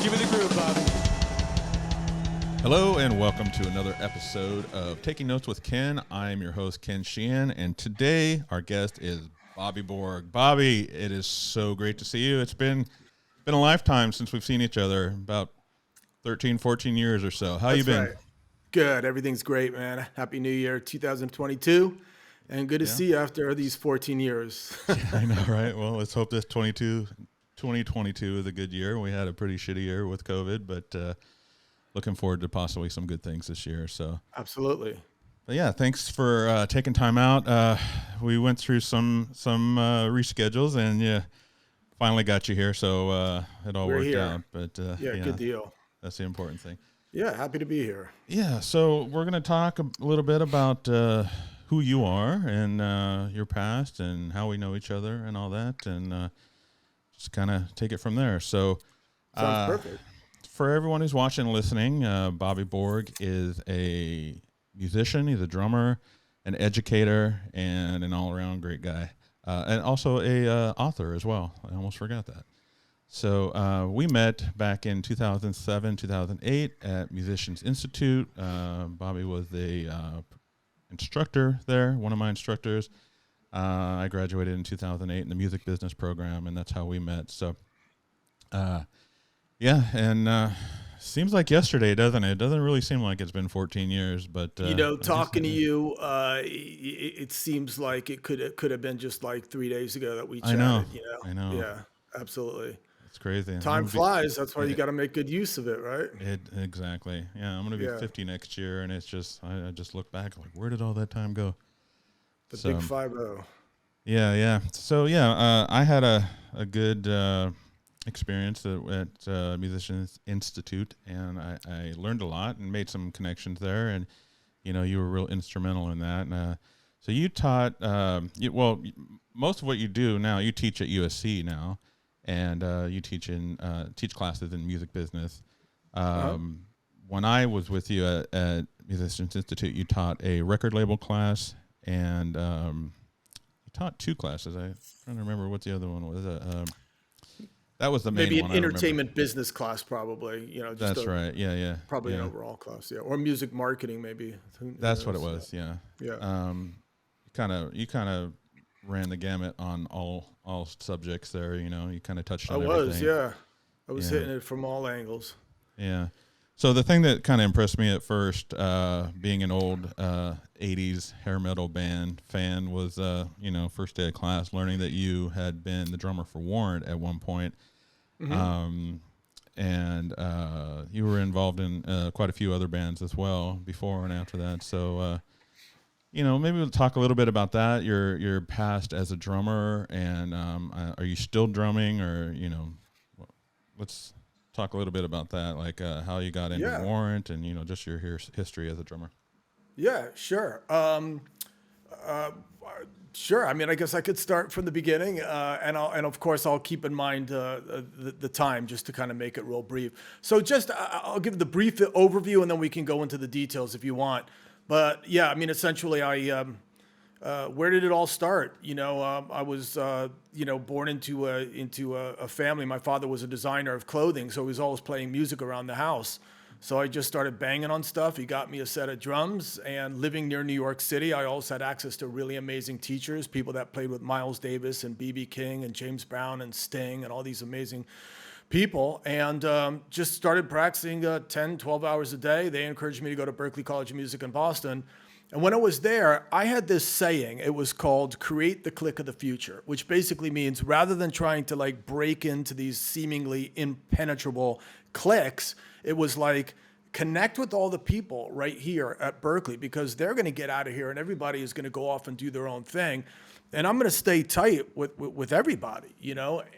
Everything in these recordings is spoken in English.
Give it a groove, Bobby. Hello and welcome to another episode of Taking Notes with Ken. I'm your host, Ken Sheehan, and today our guest is Bobby Borg. Bobby, it is so great to see you. It's been a lifetime since we've seen each other, about 13, 14 years or so. How you been? Right. Good. Everything's great, man. Happy New Year 2022. And good to see you after these 14 years. Yeah, I know, right? Well, let's hope this 2022 is a good year. We had a pretty shitty year with COVID, but looking forward to possibly some good things this year. So Absolutely. But yeah, thanks for taking time out. We went through some reschedules, and yeah, finally got you here. So it all We're worked here. out. But Yeah, good deal. That's the important thing. Yeah, happy to be here. Yeah, so we're gonna talk a little bit about who you are and your past and how we know each other and all that, and just kind of take it from there. So Sounds perfect. for everyone who's watching and listening, Bobby Borg is a musician. He's a drummer, an educator, and an all-around great guy, and also a author as well. I almost forgot that. So we met back in 2007, 2008 at Musicians Institute. Bobby was a instructor there, one of my instructors. I graduated in 2008 in the music business program, and that's how we met. So, yeah, and seems like yesterday, doesn't it? It doesn't really seem like it's been 14 years, but Talking to you, it seems like it could have been just like 3 days ago that we chatted. I know. Yeah, absolutely. It's crazy. Time flies. That's why you got to make good use of it, right? Exactly. Yeah, I'm gonna be 50 next year, and it's just I just look back like, where did all that time go? The big 5-0. Yeah. So yeah, I had a good experience at Musicians Institute, and I learned a lot and made some connections there, and you were real instrumental in that. And so you taught most of what you do now. You teach at USC now, and you teach classes in music business. When I was with you at Musicians Institute, you taught a record label class, and you taught two classes. I'm trying to remember what the other one was. That was the main Maybe one. Maybe an entertainment business class, probably. That's right. Yeah. Probably an overall class, yeah, or music marketing, maybe. That's what it was. Yeah. Yeah. You kind of ran the gamut on all subjects there. You kind of touched on everything. I was Yeah. hitting it from all angles. Yeah. So the thing that kind of impressed me at first, being an old 80s hair metal band fan, was, first day of class, learning that you had been the drummer for Warrant at one point. Mm-hmm. And you were involved in quite a few other bands as well before and after that. So, maybe we'll talk a little bit about that, your past as a drummer, and are you still drumming, or, let's talk a little bit about that, like how you got into Warrant and, just your history as a drummer. Yeah, sure. Sure. I mean, I guess I could start from the beginning, and of course I'll keep in mind the time just to kind of make it real brief. So I'll give the brief overview, and then we can go into the details if you want. But yeah, I mean, essentially, where did it all start? I was born into a family. My father was a designer of clothing, so he was always playing music around the house. So I just started banging on stuff. He got me a set of drums, and living near New York City, I also had access to really amazing teachers, people that played with Miles Davis and B.B. King and James Brown and Sting and all these amazing people, and just started practicing 10, 12 hours a day. They encouraged me to go to Berklee College of Music in Boston. And when I was there, I had this saying. It was called create the clique of the future, which basically means rather than trying to like break into these seemingly impenetrable cliques, it was like connect with all the people right here at Berklee, because they're going to get out of here and everybody is going to go off and do their own thing. And I'm going to stay tight with everybody,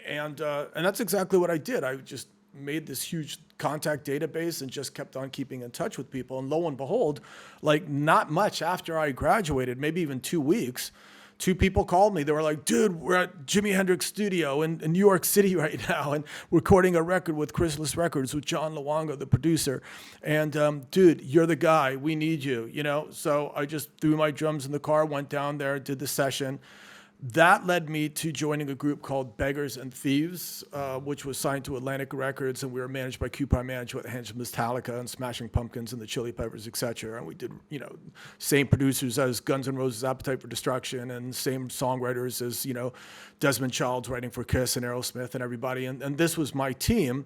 and that's exactly what I did. I just made this huge contact database and just kept on keeping in touch with people. And lo and behold, like not much after I graduated, maybe even 2 weeks, 2 people called me. They were like, dude, we're at Jimi Hendrix studio in New York City right now and recording a record with Chrysalis Records with John Luongo, the producer. And dude, you're the guy. We need you, So I just threw my drums in the car, went down there, did the session. that led me to joining a group called Beggars and Thieves, which was signed to Atlantic Records, and we were managed by Coupon Management, hence Metallica and Smashing Pumpkins and the Chili Peppers, et cetera. And we did, same producers as Guns N' Roses' Appetite for Destruction, and same songwriters as, Desmond Child's writing for Kiss and Aerosmith and everybody. And this was my team.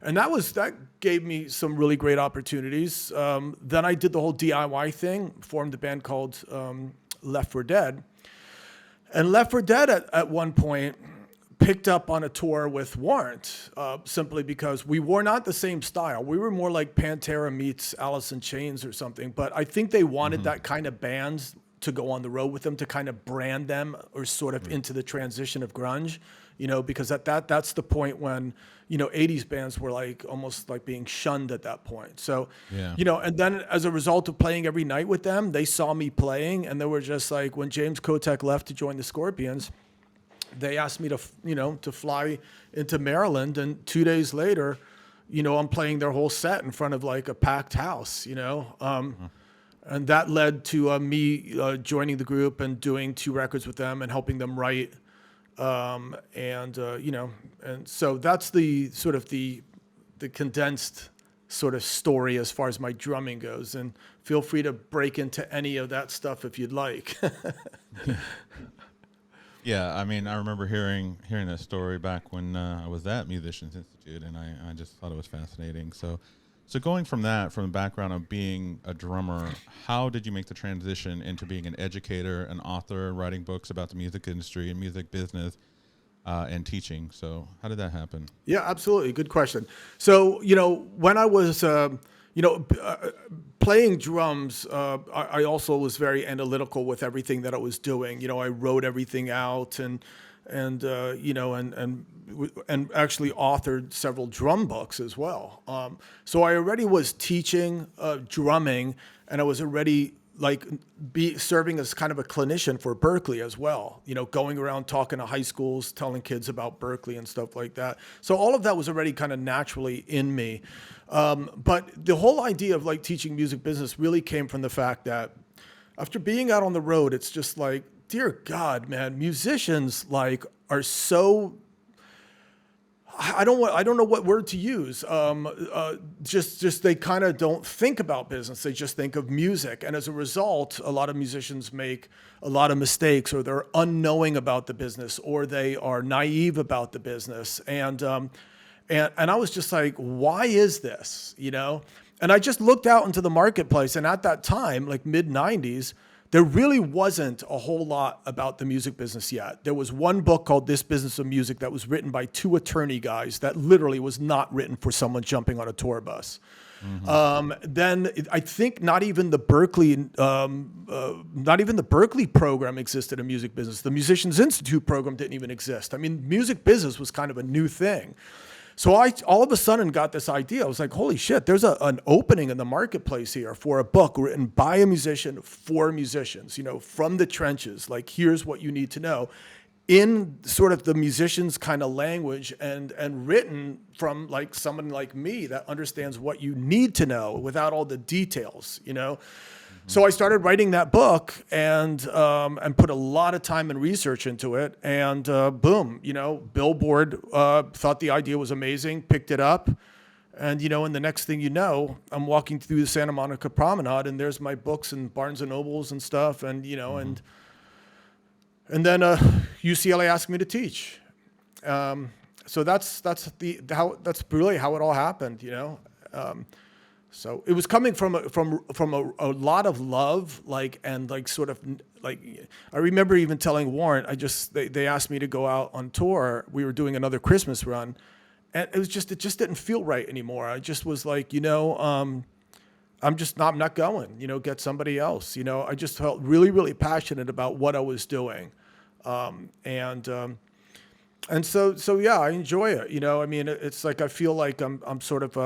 And that gave me some really great opportunities. Then I did the whole DIY thing, formed a band called Left 4 Dead. And Left 4 Dead at one point picked up on a tour with Warrant, simply because we were not the same style. We were more like Pantera meets Alice in Chains or something. But I think they wanted that kind of bands to go on the road with them, to kind of brand them or sort of into the transition of grunge, because that's the point when, 80s bands were like almost like being shunned at that point. So, and then as a result of playing every night with them, they saw me playing, and they were just like, when James Kotek left to join the Scorpions, they asked me to, to fly into Maryland. And 2 days later, I'm playing their whole set in front of like a packed house, and that led to me joining the group and doing 2 records with them and helping them write. And so that's the sort of the condensed sort of story as far as my drumming goes. And feel free to break into any of that stuff if you'd like. Yeah, I mean, I remember hearing that story back when I was at Musicians Institute, and I just thought it was fascinating. So going from the background of being a drummer, how did you make the transition into being an educator, an author, writing books about the music industry and music business, and teaching? So how did that happen? Yeah, absolutely. Good question. So, when I was, playing drums, I also was very analytical with everything that I was doing. I wrote everything out and actually authored several drum books as well. So I already was teaching drumming, and I was already serving as kind of a clinician for Berklee as well, going around talking to high schools, telling kids about Berklee and stuff like that. So all of that was already kind of naturally in me. But the whole idea of teaching music business really came from the fact that after being out on the road, it's just like, dear God, man, musicians are so, I don't know what word to use. Just they kind of don't think about business. They just think of music. And as a result, a lot of musicians make a lot of mistakes, or they're unknowing about the business, or they are naive about the business. And I was just like, why is this, And I just looked out into the marketplace, and at that time, mid 90s, there really wasn't a whole lot about the music business yet. There was one book called This Business of Music that was written by 2 attorney guys that literally was not written for someone jumping on a tour bus. Then I think not even the Berklee program existed in music business. The Musicians Institute program didn't even exist. I mean, music business was kind of a new thing. So I all of a sudden got this idea. I was like, holy shit, there's an opening in the marketplace here for a book written by a musician for musicians, from the trenches. Here's what you need to know in sort of the musician's kind of language, and written from someone like me that understands what you need to know without all the details, So I started writing that book and put a lot of time and research into it. And boom, Billboard thought the idea was amazing, picked it up. And, and the next thing you know, I'm walking through the Santa Monica Promenade, and there's my books and Barnes and Nobles and stuff. And, and then UCLA asked me to teach. So that's really how it all happened, So it was coming from a lot of love, I remember even telling Warren, they asked me to go out on tour. We were doing another Christmas run, and it just didn't feel right anymore. I just was like, I'm not going, get somebody else. I just felt really, really passionate about what I was doing. And so yeah, I enjoy it. I mean, it's like I feel like I'm sort of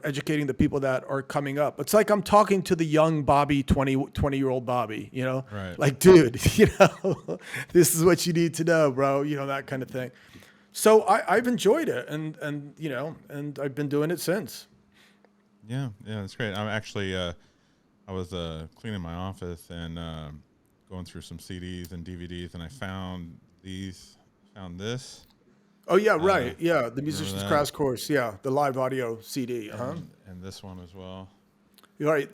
educating the people that are coming up. It's like I'm talking to the young Bobby, 20-year-old Bobby. Right. Dude, this is what you need to know, bro. That kind of thing. So I've enjoyed it, and I've been doing it since. Yeah, that's great. I'm actually I was cleaning my office, and going through some CDs and DVDs, and I found this. Oh yeah, Uh, right. Yeah, the remember Musicians that? Crash Course. Yeah, the live audio CD. And this one as well. Right.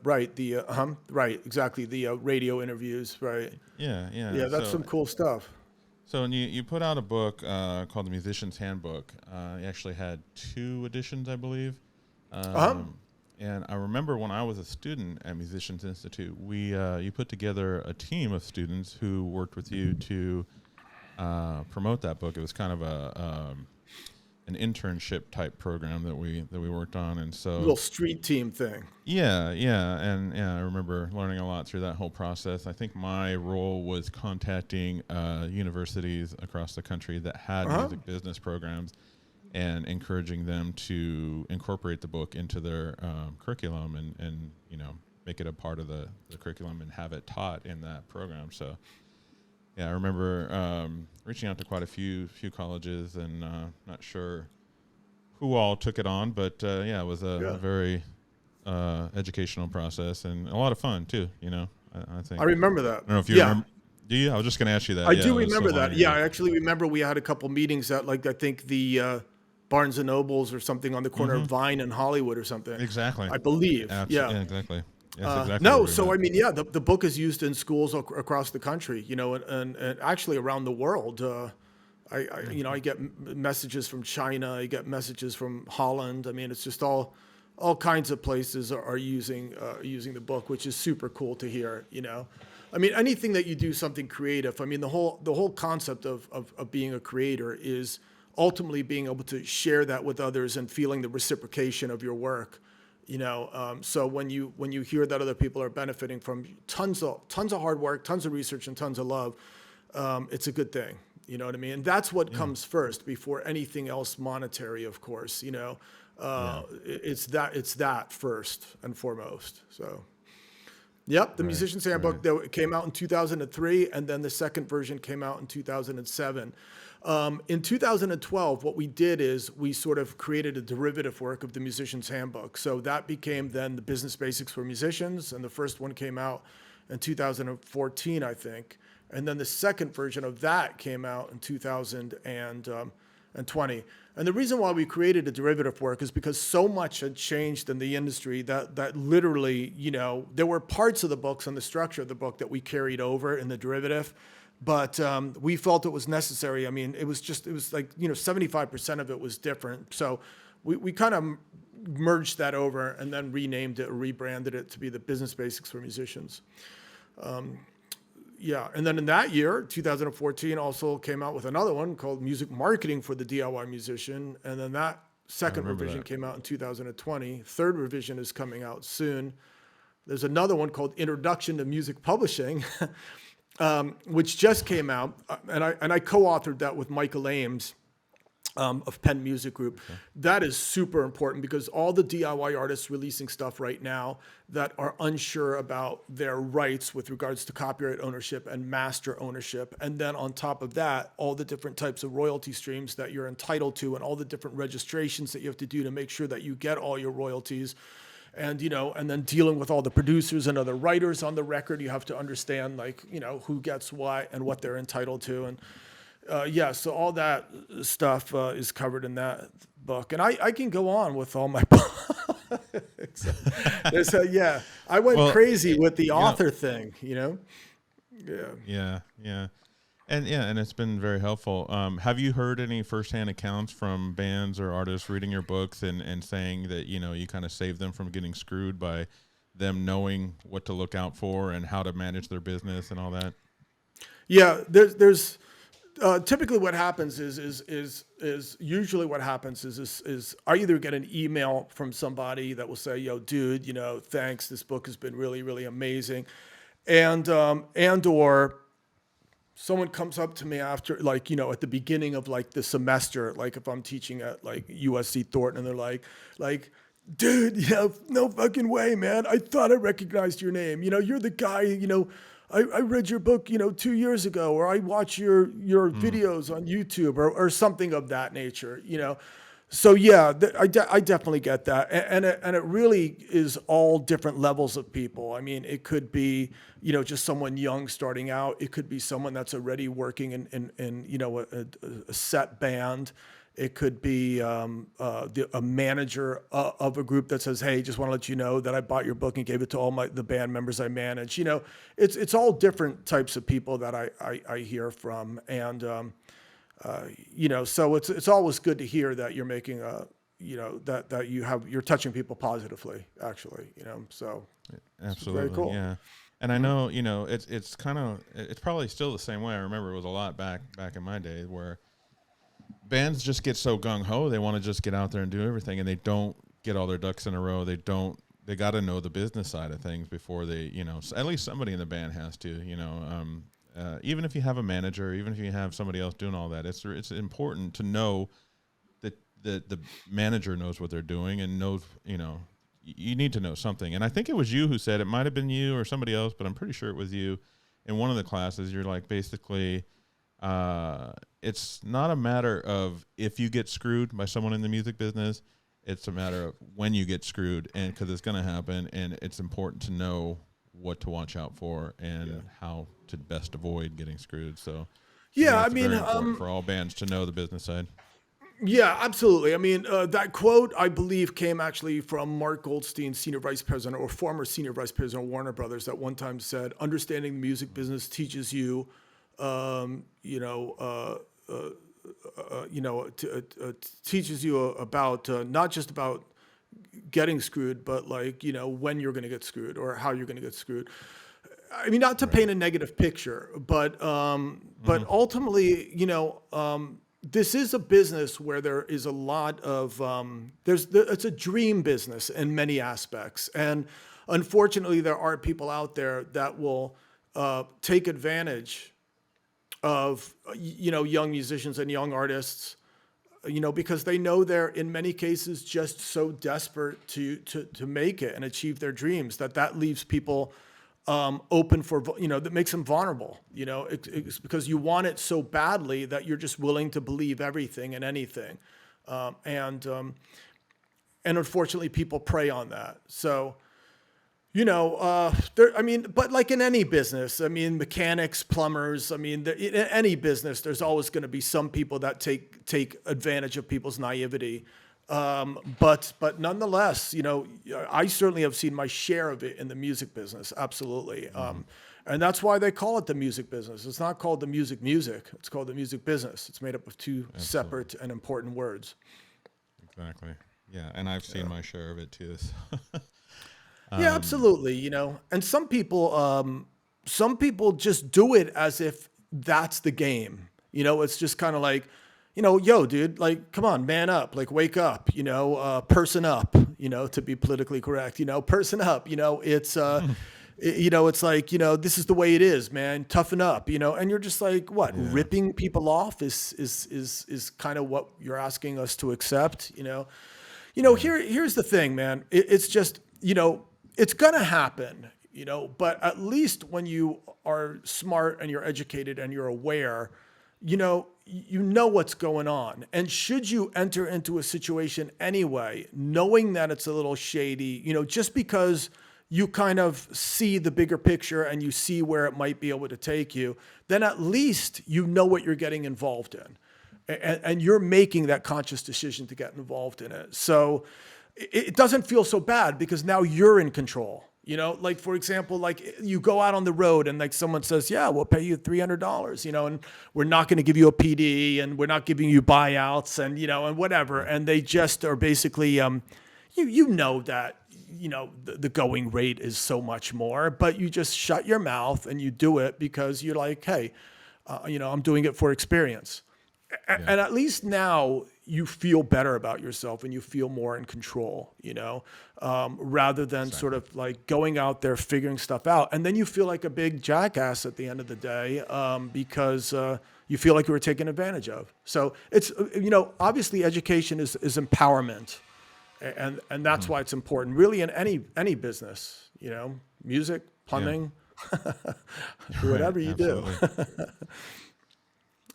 Right. Exactly. The radio interviews. Right. Yeah, yeah. Yeah, that's some cool stuff. So and you put out a book called the Musicians Handbook. You actually had 2 editions, I believe. Uh huh. And I remember when I was a student at Musicians Institute, you put together a team of students who worked with you to promote that book. It was kind of an internship type program that we worked on, and so Little street team thing. yeah, and I remember learning a lot through that whole process. I think my role was contacting universities across the country that had music business programs and encouraging them to incorporate the book into their curriculum and make it a part of the curriculum and have it taught in that program. So yeah, I remember reaching out to quite a few colleges, and not sure who all took it on, but it was a very educational process and a lot of fun too. I think. I remember that. I don't know if you remember. Do you? I was just going to ask you that. I Yeah, do it was so remember long that. ago. Yeah, I actually remember we had a couple meetings at, like, I think the Barnes and Nobles or something on the corner of Vine and Hollywood or something. Exactly. I believe. Yeah, Yeah. exactly. That's exactly No, what we so I meant. mean, yeah, the book is used in schools across the country, and actually around the world. I get messages from China, I get messages from Holland. I mean, it's just all kinds of places are using the book, which is super cool to hear. I mean, anything that you do something creative. I mean, the whole concept of being a creator is ultimately being able to share that with others and feeling the reciprocation of your work. So when you hear that other people are benefiting from tons of hard work, tons of research, and tons of love, it's a good thing. You know what I mean? And that's what comes first before anything else monetary, of course. It's that first and foremost. So, yep, the Musician's Handbook that came out in 2003, and then the second version came out in 2007. In 2012, what we did is we sort of created a derivative work of the Musician's Handbook. So that became then the Business Basics for Musicians, and the first one came out in 2014, I think. And then the second version of that came out in 2020. And the reason why we created a derivative work is because so much had changed in the industry that literally, there were parts of the books and the structure of the book that we carried over in the derivative. But we felt it was necessary. I mean, it was like, 75% of it was different. So we kind of merged that over and then renamed it or rebranded it to be the Business Basics for Musicians. And then in that year, 2014, also came out with another one called Music Marketing for the DIY Musician. And then that second revision came out in 2020. Third revision is coming out soon. There's another one called Introduction to Music Publishing, which just came out. And I co-authored that with Michael Ames of Penn Music Group. Okay. That is super important because all the DIY artists releasing stuff right now that are unsure about their rights with regards to copyright ownership and master ownership. And then on top of that, all the different types of royalty streams that you're entitled to and all the different registrations that you have to do to make sure that you get all your royalties. And, and then dealing with all the producers and other writers on the record, you have to understand, who gets what and what they're entitled to. And so all that stuff is covered in that book. And I can go on with all my I went crazy with the author thing, Yeah. Yeah. And it's been very helpful. Have you heard any firsthand accounts from bands or artists reading your books and saying that, you kind of saved them from getting screwed by them knowing what to look out for and how to manage their business and all that? Yeah, there's typically what happens is usually what happens is I either get an email from somebody that will say, yo, dude, thanks, this book has been really, really amazing. And or someone comes up to me after, at the beginning of the semester, if I'm teaching at USC Thornton, and they're like, dude, no fucking way, man. I thought I recognized your name. You're the guy, I read your book, 2 years ago, or I watch your videos on YouTube or something of that nature, So yeah, I definitely get that, and it really is all different levels of people. I mean, it could be just someone young starting out. It could be someone that's already working in a set band. It could be a manager of a group that says, "Hey, just want to let you know that I bought your book and gave it to all the band members I manage." It's all different types of people that I hear from, and so it's always good to hear that you're making that you're touching people positively, actually, so it's very Absolutely, cool. yeah. And I know, it's kind of, it's probably still the same way. I remember it was a lot back in my day where bands just get so gung ho, they want to just get out there and do everything, and they don't get all their ducks in a row. They got to know the business side of things before they, at least somebody in the band has to, even if you have a manager, even if you have somebody else doing all that, it's important to know that the manager knows what they're doing and knows, you need to know something. And I think it was you who said, it might have been you or somebody else, but I'm pretty sure it was you in one of the classes. You're like, basically, it's not a matter of if you get screwed by someone in the music business. It's a matter of when you get screwed, and because it's going to happen, and it's important to know what to watch out for and how to best avoid getting screwed. So I think Yeah, I that's mean, very important for all bands to know the business side. yeah, absolutely. I mean, that quote, I believe, came actually from Mark Goldstein, senior vice president or former senior vice president of Warner Brothers, that one time said, "Understanding the music business teaches you, um, you know, teaches you about not just about getting screwed, but like when you're going to get screwed or how you're going to get screwed." I mean, not to Right. paint a negative picture, but Mm-hmm. ultimately, this is a business where there is a lot of it's a dream business in many aspects, and unfortunately, there are people out there that will take advantage of young musicians and young artists, because they know they're in many cases just so desperate to make it and achieve their dreams that leaves people open for that makes them vulnerable. It's because you want it so badly that you're just willing to believe everything and anything, and unfortunately people prey on that. So I mean, but like in any business, I mean, mechanics, plumbers, I mean, in any business, there's always going to be some people that take advantage of people's naivety. But nonetheless, I certainly have seen my share of it in the music business. Absolutely. Mm-hmm. And that's why they call it the music business. It's not called the music. It's called the music business. It's made up of two Absolutely. separate and important words. Exactly. Yeah. And I've seen my share of it too. So. Yeah, um, absolutely. And some people just do it as if that's the game. It's just kind of like, yo, dude, like, come on, man up, like, wake up, person up, to be politically correct, person up, it's like, this is the way it is, man, toughen up, and you're just like, what, yeah. ripping people off is kind of what you're asking us to accept, Yeah. here's the thing, man. It's just, it's gonna happen, but at least when you are smart and you're educated and you're aware, you know what's going on. And should you enter into a situation anyway, knowing that it's a little shady, just because you kind of see the bigger picture and you see where it might be able to take you, then at least you know what you're getting involved in. And you're making that conscious decision to get involved in it. So it doesn't feel so bad because now you're in control. Like, for example, like you go out on the road and like someone says, yeah, we'll pay you $300, and we're not going to give you a PD and we're not giving you buyouts and, and whatever. And they just are basically, you know that, the going rate is so much more, but you just shut your mouth and you do it because you're like, hey, I'm doing it for experience. Yeah. And at least now you feel better about yourself and you feel more in control, rather than sort Exactly. of like going out there figuring stuff out. And then you feel like a big jackass at the end of the day, because you feel like you were taken advantage of. So it's, obviously education is empowerment. And that's Mm-hmm. why it's important really in any business, music, Yeah. plumbing, Right. whatever you do. Absolutely.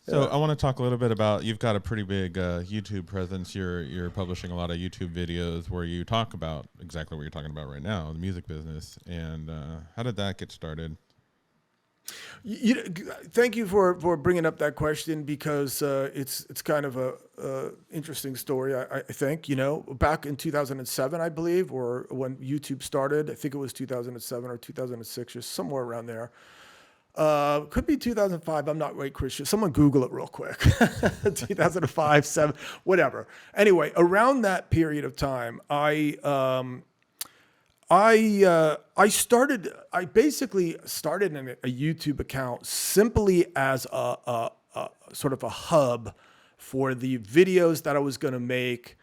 So I want to talk a little bit about, you've got a pretty big YouTube presence. You're publishing a lot of YouTube videos where you talk about exactly what you're talking about right now, the music business. And how did that get started? You, thank you for bringing up that question, because it's kind of a interesting story. I think, back in 2007, I believe, or when YouTube started, I think it was 2007 or 2006 or somewhere around there. Could be 2005. I'm not right, Christian. Someone Google it real quick. 2005, 7, whatever. Anyway, around that period of time, I basically started a YouTube account simply as a sort of a hub for the videos that I was going to make,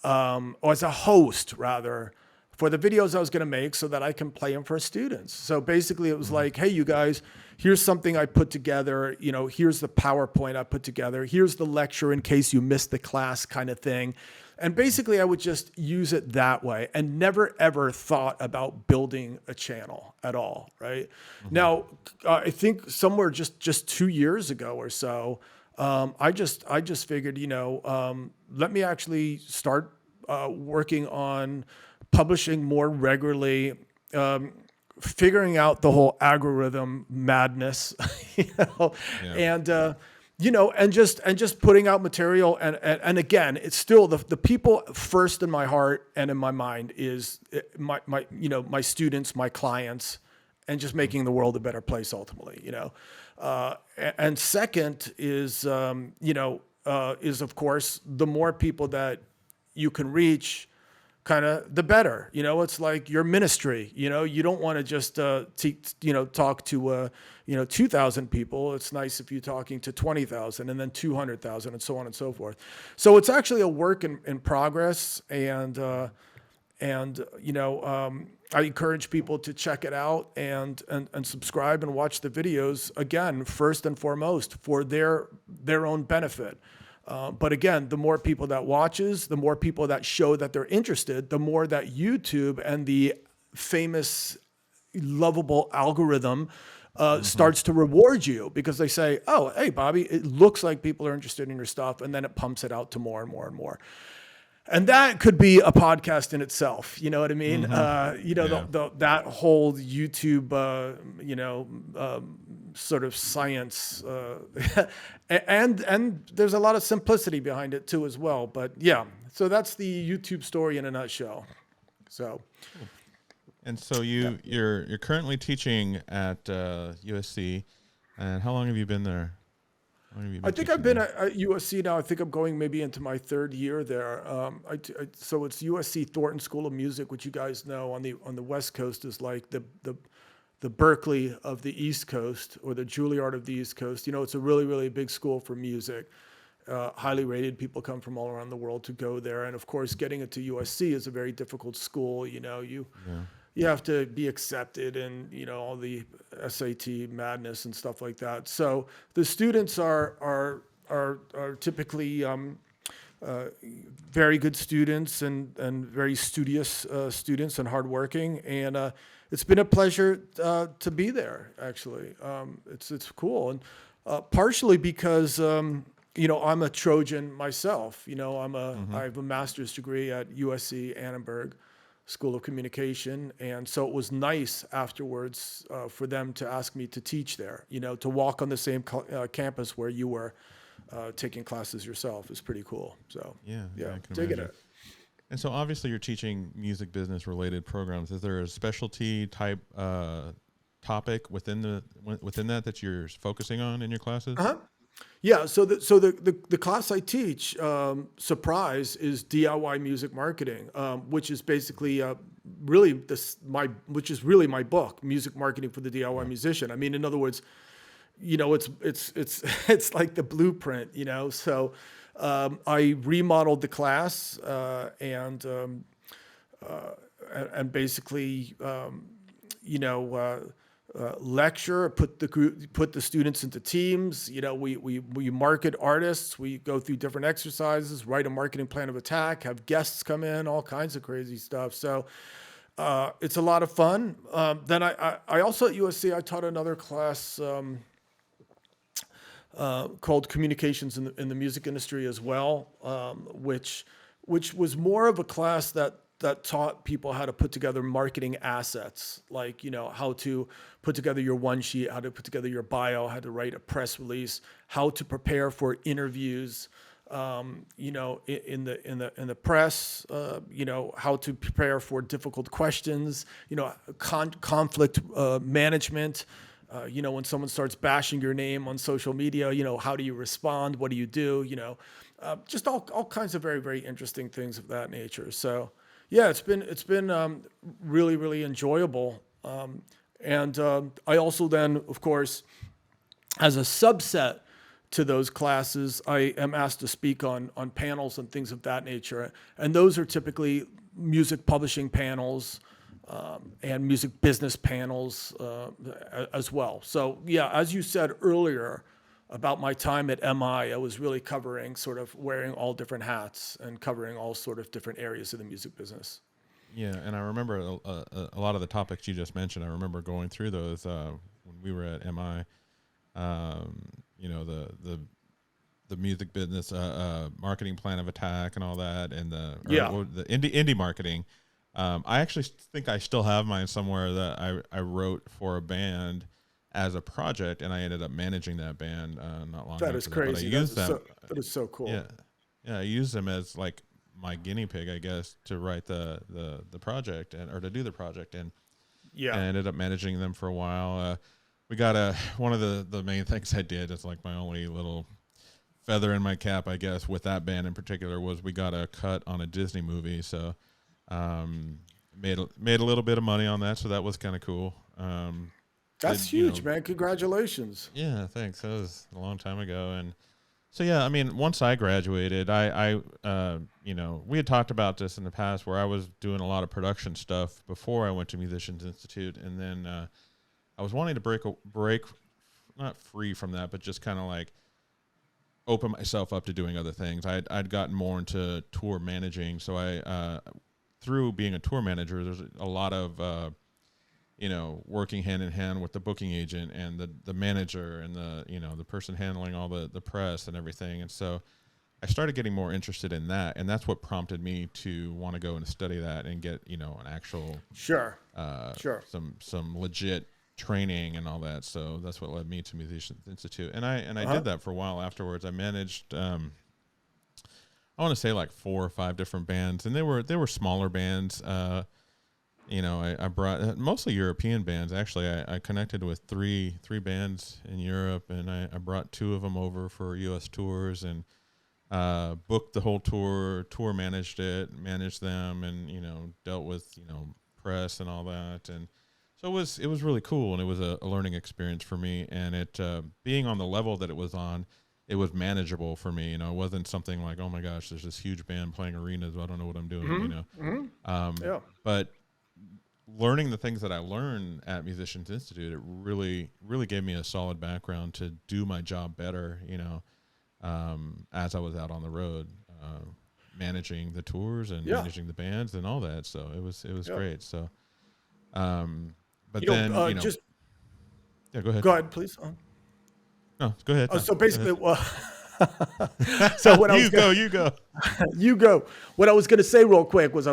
or as a host rather, for the videos I was going to make, so that I can play them for students. So basically it was like, hey, you guys, here's something I put together, here's the PowerPoint I put together, here's the lecture in case you missed the class, kind of thing. And basically I would just use it that way, and never ever thought about building a channel at all, right? Now, I think somewhere just 2 years ago or so, I just figured, let me actually start working on publishing more regularly, figuring out the whole algorithm madness, Yeah. and just putting out material. And again, it's still the people first in my heart and in my mind is my students, my clients, and just making the world a better place ultimately, and second is, is of course, the more people that you can reach, kind of the better. It's like your ministry. You don't want to just talk to 2,000 people. It's nice if you're talking to 20,000 and then 200,000 and so on and so forth. So it's actually a work in progress, and I encourage people to check it out and subscribe and watch the videos, again, first and foremost, for their own benefit. But again, the more people that watches, the more people that show that they're interested, the more that YouTube and the famous lovable algorithm starts to reward you, because they say, oh, hey, Bobby, it looks like people are interested in your stuff. And then it pumps it out to more and more and more. And that could be a podcast in itself. You know what I mean? That whole YouTube, sort of science, and there's a lot of simplicity behind it too as well. But yeah, so that's the YouTube story in a nutshell. So. And so you're currently teaching at USC, and how long have you been there? I think I've been at USC now. I think I'm going maybe into my third year there. So it's USC Thornton School of Music, which you guys know on the West Coast is like the Berkeley of the East Coast, or the Juilliard of the East Coast. It's a really, really big school for music. Highly rated. People come from all around the world to go there. And of course, getting into USC is a very difficult school. You have to be accepted, and all the SAT madness and stuff like that. So the students are typically very good students and very studious students and hardworking. And it's been a pleasure to be there. Actually, it's cool, and partially because I'm a Trojan myself. I have a master's degree at USC Annenberg School of Communication. And so it was nice afterwards for them to ask me to teach there, to walk on the same campus where you were taking classes yourself is pretty cool. So yeah, I can digging imagine. it. And so obviously you're teaching music business related programs. Is there a specialty type topic within that you're focusing on in your classes? Yeah, so the class I teach, surprise, is DIY music marketing, which is basically which is really my book, Music Marketing for the DIY Musician. I mean, in other words, it's like the blueprint, So I remodeled the class and basically lecture, put the students into teams. We market artists. We go through different exercises, write a marketing plan of attack, have guests come in, all kinds of crazy stuff. So it's a lot of fun. Then I also at USC I taught another class called Communications in the Music Industry as well, which was more of a class that taught people how to put together marketing assets, like, how to put together your one sheet, how to put together your bio, how to write a press release, how to prepare for interviews, in the press, how to prepare for difficult questions, conflict management. When someone starts bashing your name on social media, how do you respond? What do you do? Just all kinds of very, very interesting things of that nature. So, yeah, it's been really, really enjoyable. And I also then, of course, as a subset to those classes, I am asked to speak on panels and things of that nature. And those are typically music publishing panels, and music business panels as well. So, yeah, as you said earlier about my time at MI, I was really covering sort of wearing all different hats and covering all sort of different areas of the music business. Yeah, and I remember a lot of the topics you just mentioned. I remember going through those when we were at MI. The music business, marketing plan of attack, and all that, and the indie marketing. I actually think I still have mine somewhere that I wrote for a band as a project, and I ended up managing that band not long. That is crazy. That is so cool. Yeah, I used them as like my guinea pig, I guess, to write the project or to do the project, and I ended up managing them for a while. We got one of the main things I did is like my only little feather in my cap, I guess, with that band in particular was we got a cut on a Disney movie, so made a little bit of money on that, so that was kind of cool. That's huge, man. Congratulations. Yeah, thanks. That was a long time ago. And so, yeah, I mean, once I graduated, I we had talked about this in the past where I was doing a lot of production stuff before I went to Musicians Institute. And then I was wanting to break, not free from that, but just kind of like open myself up to doing other things. I'd gotten more into tour managing. So I, through being a tour manager, there's a lot of, working hand in hand with the booking agent and the manager and the person handling all the press and everything. And so I started getting more interested in that. And that's what prompted me to want to go and study that and get, an actual, some legit training and all that. So that's what led me to Musicians Institute. And I did that for a while afterwards. I managed, I want to say like 4 or 5 different bands, and they were smaller bands. I brought mostly European bands. Actually, I connected with three bands in Europe, and I brought 2 of them over for U.S. tours and booked the whole tour managed them, and dealt with press and all that. And so it was really cool, and it was a learning experience for me. And it being on the level that it was on, it was manageable for me. It wasn't something like, oh my gosh, there's this huge band playing arenas, I don't know what I'm doing. But learning the things that I learned at Musicians Institute, it really, really gave me a solid background to do my job better, as I was out on the road, managing the tours and managing the bands and all that. So it was great. So, but go ahead. Go ahead, please. No, go ahead. So basically, so what you go. You go. What I was going to say real quick was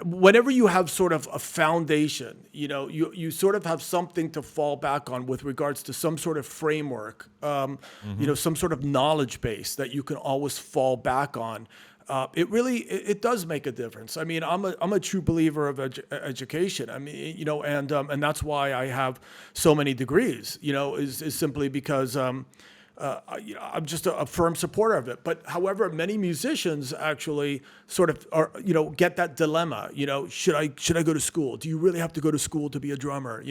whenever you have sort of a foundation, you sort of have something to fall back on with regards to some sort of framework, some sort of knowledge base that you can always fall back on. It does make a difference. I mean, I'm a true believer of education. I mean, and that's why I have so many degrees, is simply because, I'm just a firm supporter of it. But however, many musicians actually sort of are, get that dilemma. Should I go to school? Do you really have to go to school to be a drummer?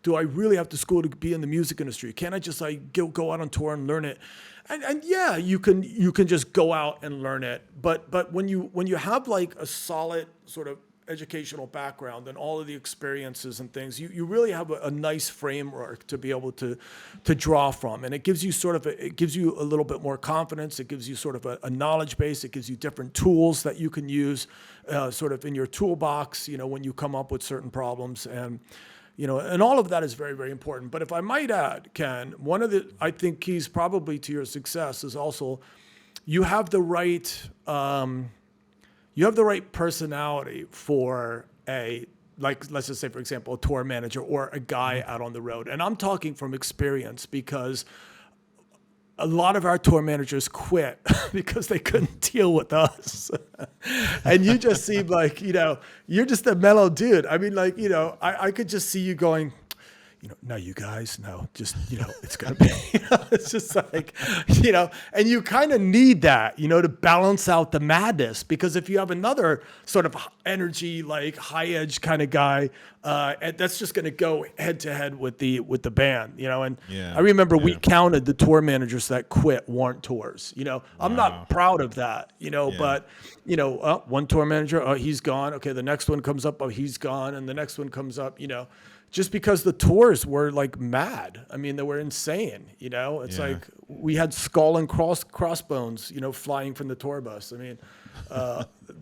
Do I really have to school to be in the music industry? Can't I just go out on tour and learn it? And yeah, you can just go out and learn it. But when you have like a solid sort of educational background and all of the experiences and things, you really have a nice framework to be able to draw from. And it gives you a little bit more confidence. It gives you sort of a knowledge base. It gives you different tools that you can use sort of in your toolbox, when you come up with certain problems. And and all of that is very, very important. But if I might add, Ken, one of the, I think, keys probably to your success is also you have the right, personality for like, let's just say, for example, a tour manager or a guy out on the road. And I'm talking from experience because a lot of our tour managers quit because they couldn't deal with us. And you just seem like, you're just a mellow dude. I mean, like, I could just see you going, no, you guys, no, just, it's going to be, it's just like, and you kind of need that, to balance out the madness, because if you have another sort of energy, like high edge kind of guy, and that's just going to go head to head with the band, and I remember we counted the tour managers that quit warrant tours, I'm not proud of that, but, one tour manager, oh, he's gone. Okay. The next one comes up. Oh, he's gone. And the next one comes up, just because the tours were like mad. I mean, they were insane, it's like we had skull and crossbones, flying from the tour bus. I mean,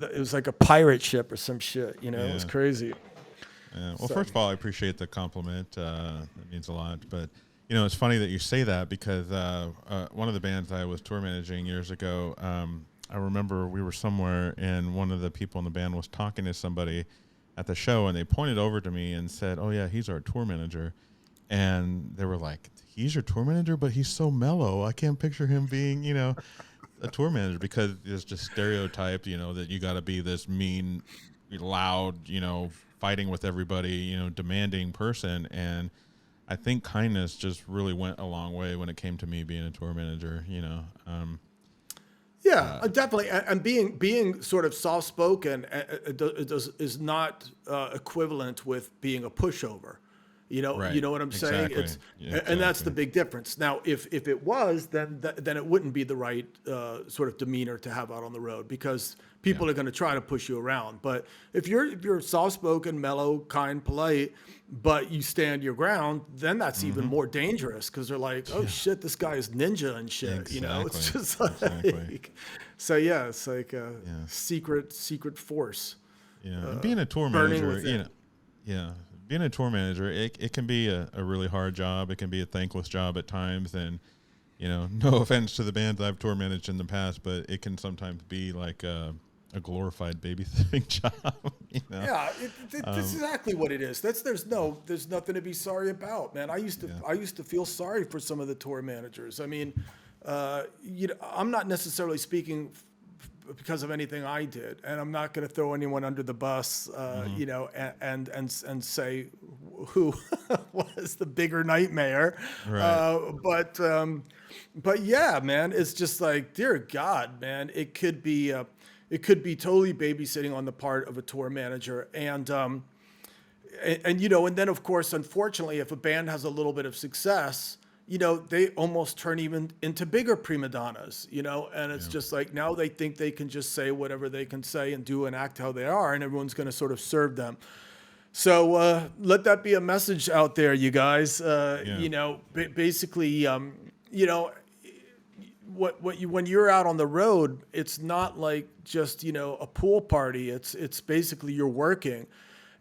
it was like a pirate ship or some shit, it was crazy. Yeah. Well, first of all, I appreciate the compliment. That means a lot. But, it's funny that you say that because one of the bands I was tour managing years ago, I remember we were somewhere and one of the people in the band was talking to somebody at the show, and they pointed over to me and said, "Oh yeah, he's our tour manager." And they were like, "He's your tour manager, but he's so mellow. I can't picture him being, a tour manager," because it's just stereotyped, that you got to be this mean, loud, fighting with everybody, demanding person. And I think kindness just really went a long way when it came to me being a tour manager. Definitely, and being sort of soft spoken is not equivalent with being a pushover. Right. You know what I'm saying? Exactly. And that's the big difference. Now, if it was, then it wouldn't be the right sort of demeanor to have out on the road, because people are going to try to push you around. But if you're soft spoken, mellow, kind, polite, but you stand your ground, then that's even more dangerous, because they're like, oh shit, this guy is ninja and shit. Exactly. It's just like, so it's like a secret force. Yeah, and being a tour manager, being a tour manager, it can be a really hard job. It can be a thankless job at times, and no offense to the bands I've tour managed in the past, but it can sometimes be like a glorified babysitting job. Yeah, that's exactly what it is. There's nothing to be sorry about, man. I used to feel sorry for some of the tour managers. I mean, I'm not necessarily speaking because of anything I did, and I'm not going to throw anyone under the bus, and say who was the bigger nightmare. Right. But yeah, man, it's just like, dear God, man, it could be totally babysitting on the part of a tour manager, and then of course, unfortunately, if a band has a little bit of success, they almost turn even into bigger prima donnas, and it's just like, now they think they can just say whatever they can say and do and act how they are, and everyone's going to sort of serve them. So let that be a message out there, you guys. Basically, when you're out on the road, it's not like just, a pool party. It's basically you're working.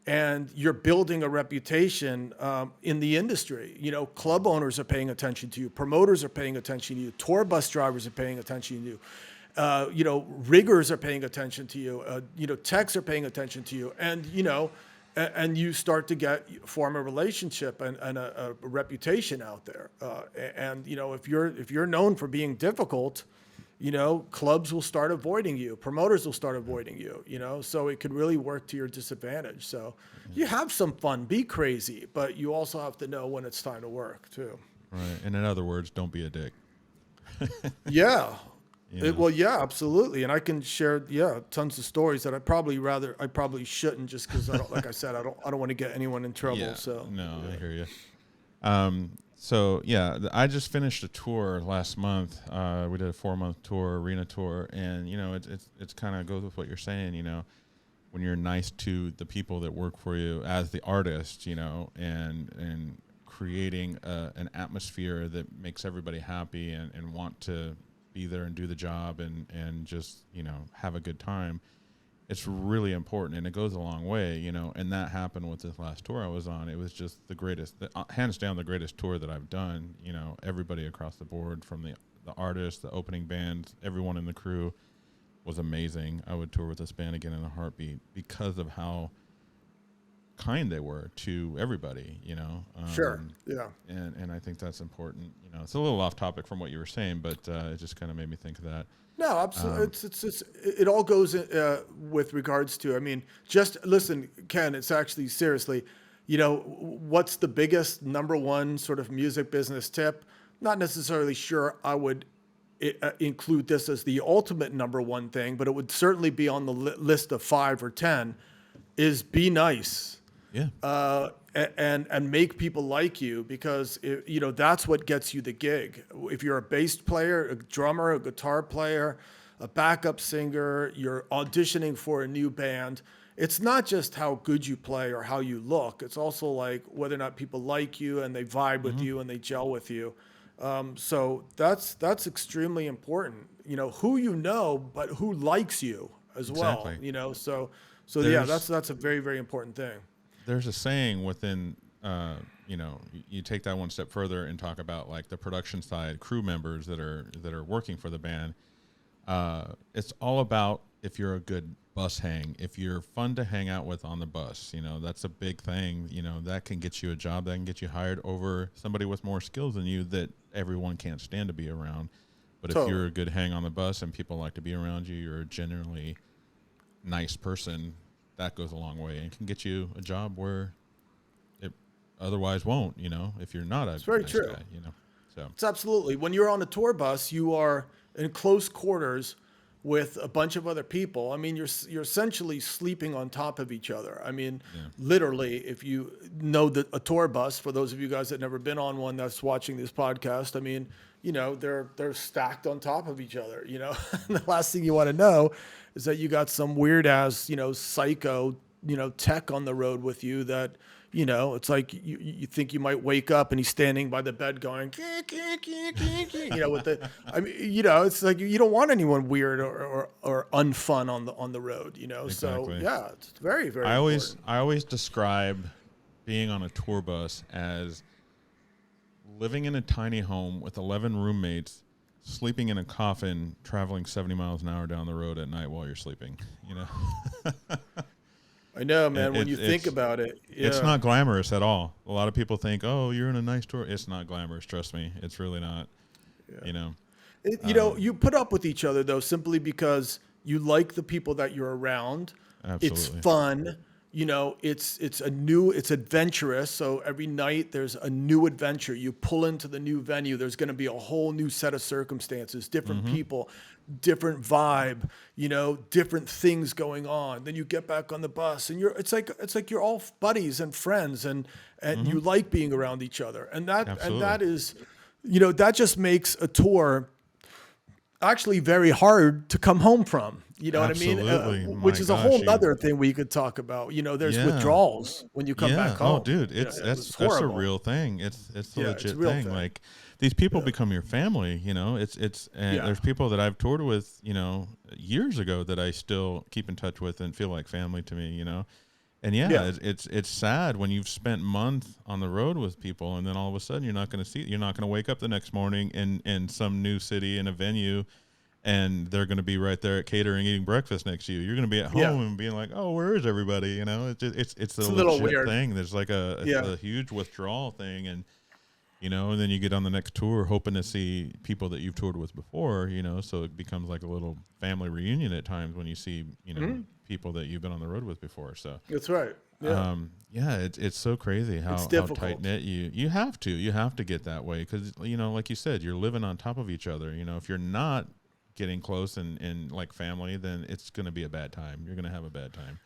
And you're building a reputation in the industry. Club owners are paying attention to you. Promoters are paying attention to you. Tour bus drivers are paying attention to you. Riggers are paying attention to you. Techs are paying attention to you. And, and you start to form a relationship and a reputation out there. And if you're known for being difficult, clubs will start avoiding you. Promoters will start avoiding you, so it could really work to your disadvantage. So you have some fun, be crazy, but you also have to know when it's time to work too. Right. And in other words, don't be a dick. Yeah. Absolutely. And I can share, tons of stories that I probably shouldn't, just because like I said, I don't want to get anyone in trouble. Yeah. So I hear you. So I just finished a tour last month. We did a 4-month tour, arena tour, and it's kind of goes with what you're saying. When you're nice to the people that work for you as the artist, and creating an atmosphere that makes everybody happy and want to be there and do the job and just have a good time. it's really important, and it goes a long way, and that happened with this last tour I was on. It was just the greatest, hands down, the greatest tour that I've done. Everybody across the board, from the artists, the opening bands, everyone in the crew was amazing. I would tour with this band again in a heartbeat because of how kind they were to everybody, Sure. Yeah. and I think that's important. It's a little off topic from what you were saying, but it just kind of made me think of that. No, absolutely. It all goes with regards to, I mean, just listen, Ken, it's actually seriously, what's the biggest number one sort of music business tip? Not necessarily sure I would include this as the ultimate number one thing, but it would certainly be on the list of 5 or 10, is be nice. Yeah. And make people like you, because that's what gets you the gig. If you're a bass player, a drummer, a guitar player, a backup singer, you're auditioning for a new band, it's not just how good you play or how you look. It's also like whether or not people like you and they vibe with you and they gel with you. So that's extremely important. Who but who likes you as well. Exactly. So yeah, that's a very, very important thing. There's a saying within, you take that one step further and talk about like the production side crew members that are working for the band. It's all about if you're a good bus hang, if you're fun to hang out with on the bus, that's a big thing. That can get you a job, that can get you hired over somebody with more skills than you that everyone can't stand to be around. But Totally. if you're a good hang on the bus and people like to be around you, you're a generally nice person, that goes a long way and can get you a job where it otherwise won't, if you're not a It's very nice true. guy, So It's absolutely. When you're on a tour bus, you are in close quarters with a bunch of other people. I mean, you're essentially sleeping on top of each other. I mean, literally, if you know that a tour bus, for those of you guys that never been on one that's watching this podcast, I mean, they're stacked on top of each other, And the last thing you want to know is that you got some weird ass, psycho, tech on the road with you that, it's like you think you might wake up and he's standing by the bed going, with the, I mean, it's like you don't want anyone weird or unfun on the road, So Exactly. yeah, it's very, very I important. always describe being on a tour bus as living in a tiny home with 11 roommates, sleeping in a coffin, traveling 70 miles an hour down the road at night while you're sleeping, I know, man, when you it's- think about it, yeah. It's not glamorous at all. A lot of people think, oh, you're in a nice tour. It's not glamorous. Trust me. It's really not, You put up with each other though, simply because you like the people that you're around. It's Absolutely. fun. It's adventurous. So every night there's a new adventure. You pull into the new venue. There's going to be a whole new set of circumstances, different people, different vibe, different things going on. Then you get back on the bus and it's like you're all buddies and friends and you like being around each other. And that is, that just makes a tour actually very hard to come home from. You know Absolutely. what I mean? My Which is a gosh, whole you- other thing we could talk about. There's Yeah. withdrawals when you come back home. Oh, dude, that's a horrible. real thing. It's a Yeah, it's a legit real thing. thing. Like these people become your family. And Yeah. there's people that I've toured with, years ago that I still keep in touch with and feel like family to me. And Yeah. it's sad when you've spent months on the road with people, and then all of a sudden you're not going to wake up the next morning in some new city in a venue. And they're going to be right there at catering, eating breakfast next to you. You're going to be at home Yeah. and being like, "Oh, where is everybody?" It's a little legit weird. thing. There's like a huge withdrawal thing, and then you get on the next tour hoping to see people that you've toured with before. So it becomes like a little family reunion at times when you see people that you've been on the road with before. So That's right. Yeah. it's so crazy how difficult. tight knit you have to get that way because like you said, you're living on top of each other. If you're not getting close and like family, then it's going to be a bad time. You're going to have a bad time.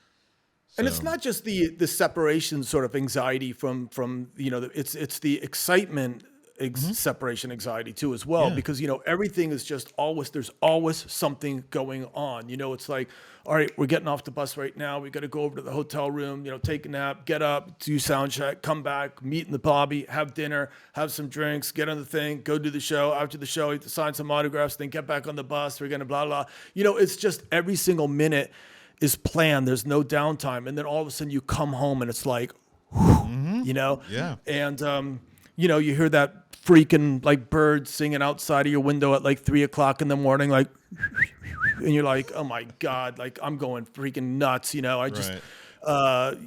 And it's So- not just the separation sort of anxiety from it's the excitement separation anxiety too as well, Yeah. because everything is just there's always something going on. It's like, all right, we're getting off the bus right now, we got to go over to the hotel room, take a nap, get up, do sound check, come back, meet in the lobby, have dinner, have some drinks, get on the thing, go do the show. After the show, you have to sign some autographs, then get back on the bus, we're gonna blah blah. It's just every single minute is planned. There's no downtime. And then all of a sudden you come home and it's like, Mm-hmm. you know, Yeah. and, you hear that freaking like bird singing outside of your window at like 3 o'clock in the morning, like, and you're like, oh my God, like I'm going freaking nuts. I just, Right.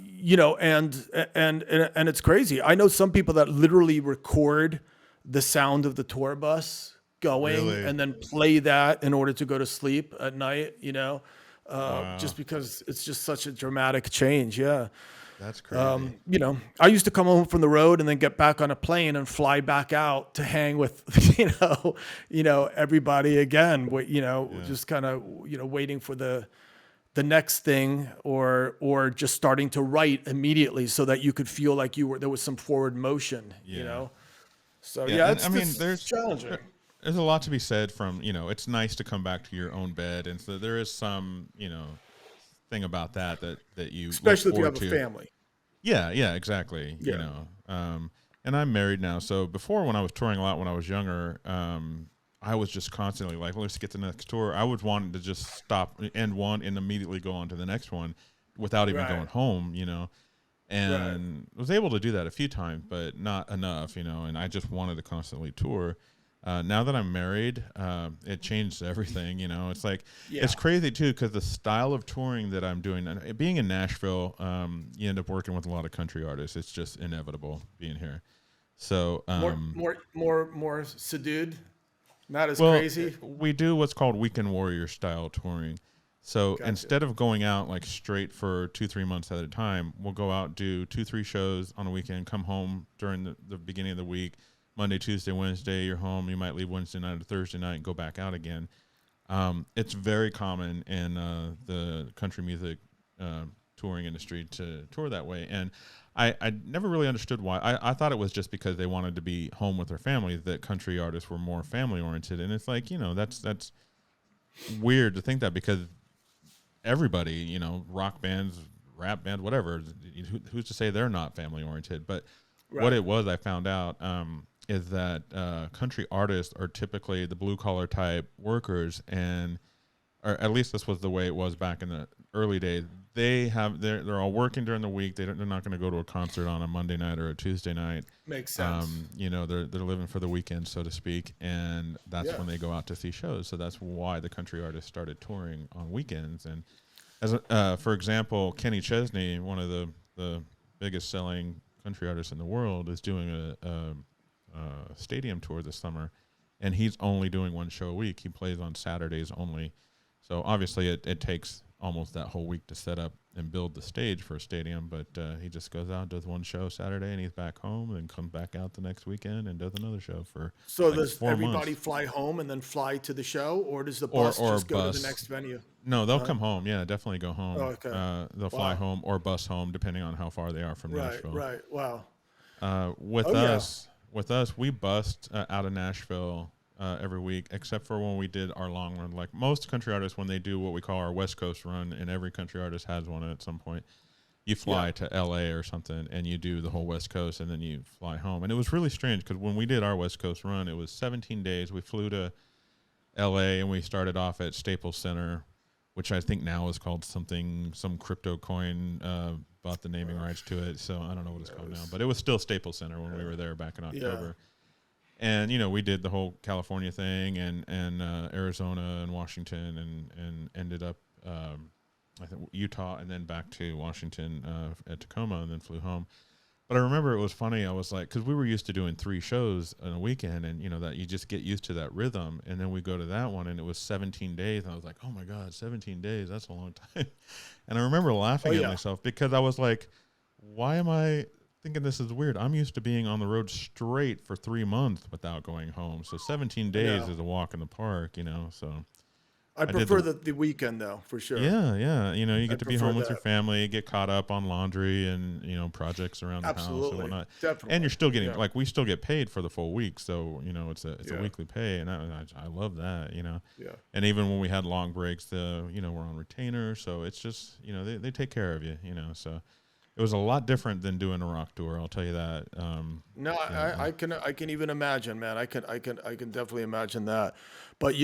and it's crazy. I know some people that literally record the sound of the tour bus going Really. and then play that in order to go to sleep at night, Wow. just because it's just such a dramatic change. Yeah. That's crazy. I used to come home from the road and then get back on a plane and fly back out to hang with, everybody again, Yeah. just kind of, waiting for the next thing or just starting to write immediately so that you could feel like there was some forward motion, Yeah. So Yeah. yeah, And it's I mean, just challenging. there's a lot to be said from, it's nice to come back to your own bed. And so there is some, thing about that you look Especially if you forward have a to. family. Yeah, yeah, exactly. Yeah. And I'm married now. So before, when I was touring a lot when I was younger, I was just constantly like, let's get to the next tour. I would want to just stop, end one, and immediately go on to the next one without even Right. going home, Right. and was able to do that a few times, but not enough, and I just wanted to constantly tour. Now that I'm married, it changed everything. It's like Yeah. it's crazy too because the style of touring that I'm doing, and being in Nashville, you end up working with a lot of country artists. It's just inevitable being here. So, More subdued, not as well, crazy. we do what's called weekend warrior style touring. So Gotcha. instead of going out like straight for 2-3 months at a time, we'll go out, do 2-3 shows on a weekend, come home during the beginning of the week. Monday, Tuesday, Wednesday, you're home. You might leave Wednesday night or Thursday night and go back out again. It's very common in the country music touring industry to tour that way. And I never really understood why. I thought it was just because they wanted to be home with their families, that country artists were more family oriented. And it's like, that's weird to think that because everybody, rock bands, rap band, whatever, who's to say they're not family oriented? But what Right. it was, I found out, is that country artists are typically the blue collar type workers, or at least this was the way it was back in the early days. They're all working during the week. They're not going to go to a concert on a Monday night or a Tuesday night. Makes sense. They're living for the weekend, so to speak, and that's Yeah. when they go out to see shows. So that's why the country artists started touring on weekends. And for example, Kenny Chesney, one of the biggest selling country artists in the world, is doing a stadium tour this summer, and he's only doing one show a week. He plays on Saturdays only. So obviously it takes almost that whole week to set up and build the stage for a stadium, but he just goes out, does one show Saturday, and he's back home, and then comes back out the next weekend and does another show for So like does 4 everybody months. fly home and then fly to the show, or does the Or bus or a just go to the bus. next venue? No, they'll come home. Yeah, definitely go home. Oh, okay. They'll fly Wow. home or bus home, depending on how far they are from Right. Nashville. Right. Wow. With Oh yeah. us, we bust out of Nashville every week, except for when we did our long run. Like most country artists, when they do what we call our West Coast run, and every country artist has one at some point, you fly Yeah. to LA or something, and you do the whole West Coast, and then you fly home. And it was really strange because when we did our West Coast run, it was 17 days. We flew to LA, and we started off at Staples Center, which I think now is called some crypto coin bought the naming rights to it. So I don't know what it's called now, but it was still Staples Center when we were there back in October. And we did the whole California thing and Arizona and Washington and ended up I think Utah and then back to Washington at Tacoma and then flew home. But I remember it was funny. I was like, because we were used to doing 3 shows in a weekend, and that you just get used to that rhythm. And then we go to that one, and it was 17 days. And I was like, oh my God, 17 days. That's a long time. And I remember laughing at myself because I was like, why am I thinking this is weird? I'm used to being on the road straight for 3 months without going home. So 17 days is a walk in the park, So I did prefer the weekend though, for sure. yeah. You get to be prefer home with your that. family, get caught up on laundry and, projects around the house and Absolutely. whatnot. Definitely. And you're still getting, Yeah. like, we still get paid for the full week. So, it's a Yeah. weekly pay. And I love that, Yeah. And even when we had long breaks, we're on retainer. So it's just, they take care of you, So it was a lot different than doing a rock tour. I'll tell you that. No, I can even imagine, man. I can definitely imagine that. But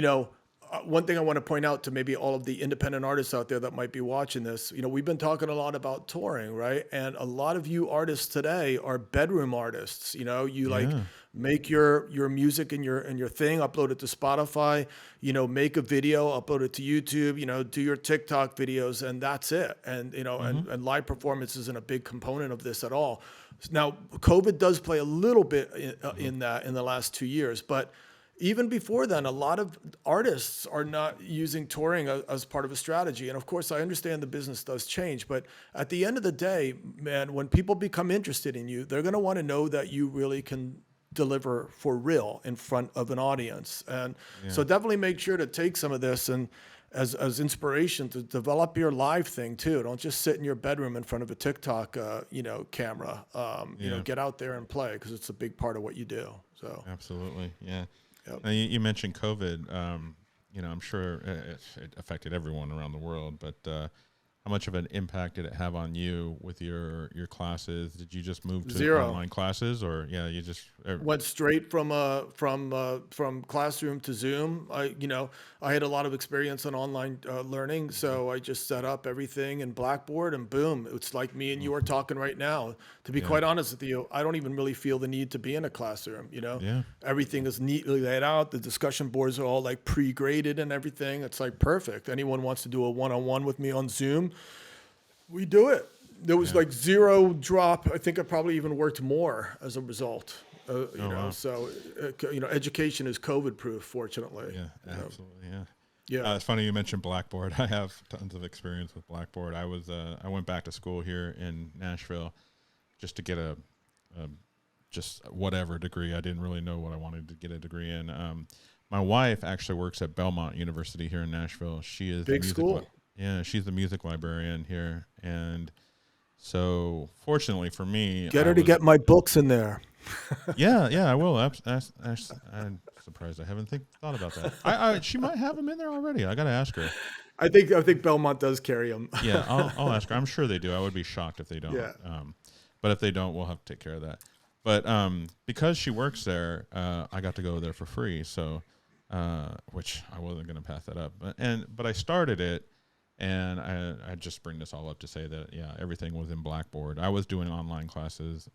one thing I want to point out to maybe all of the independent artists out there that might be watching this, we've been talking a lot about touring, right? And a lot of you artists today are bedroom artists. You like Yeah. make your music and your thing, upload it to Spotify, make a video, upload it to YouTube, do your TikTok videos, and that's it. And and live performance isn't a big component of this at all. Now, COVID does play a little bit in that in the last 2 years, but even before then, a lot of artists are not using touring as part of a strategy. And of course, I understand the business does change, but at the end of the day, man, when people become interested in you, they're going to want to know that you really can deliver for real in front of an audience. And so definitely make sure to take some of this and as inspiration to develop your live thing too. Don't just sit in your bedroom in front of a TikTok, camera. Get out there and play, because it's a big part of what you do. So Absolutely. Yeah. Yep. Now, you mentioned COVID. I'm sure it affected everyone around the world, but how much of an impact did it have on you with your classes? Did you just move to Zero. online classes, or you just Went straight from classroom to Zoom. I had a lot of experience on online learning, so I just set up everything in Blackboard, and boom, it's like me and you are talking right now. To be quite honest with you, I don't even really feel the need to be in a classroom. Yeah. Everything is neatly laid out. The discussion boards are all like pre-graded and everything. It's like perfect. Anyone wants to do a one-on-one with me on Zoom, we do it. There was like zero drop. I think I probably even worked more as a result. Wow. So education is COVID proof, fortunately. Yeah, absolutely. Yeah. Yeah. It's funny you mentioned Blackboard. I have tons of experience with Blackboard. I went back to school here in Nashville just to get a just whatever degree. I didn't really know what I wanted to get a degree in. My wife actually works at Belmont University here in Nashville. She is Big school. She's the music librarian here, and so fortunately for me, Get her to get my books in there. Yeah, I will. I'm surprised I haven't thought about that. She might have them in there already. I got to ask her. I think Belmont does carry them. Yeah, I'll ask her. I'm sure they do. I would be shocked if they don't. Yeah. But if they don't, we'll have to take care of that. But because she works there, I got to go there for free. So, which I wasn't going to pass that up. But I started it, and I just bring this all up to say that everything was in Blackboard. I was doing online classes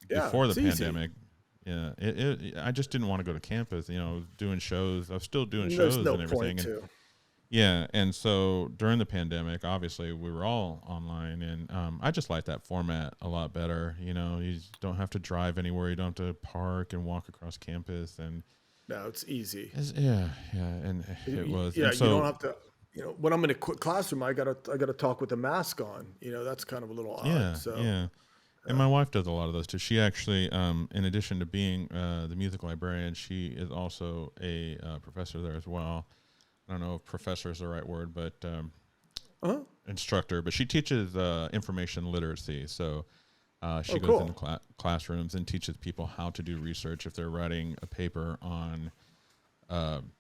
before the pandemic. Easy. I just didn't want to go to campus. Doing shows. I was still doing shows and everything. Yeah, and so during the pandemic, obviously we were all online, and I just like that format a lot better. You don't have to drive anywhere, you don't have to park and walk across campus, and no, it's easy. And it was. Yeah, and so, you don't have to. When I'm in a classroom, I gotta talk with a mask on. That's kind of a little odd. Yeah. And my wife does a lot of those too. She actually, in addition to being the music librarian, she is also a professor there as well. I don't know if professor is the right word, but instructor. But she teaches information literacy. So she goes into classrooms and teaches people how to do research if they're writing a paper on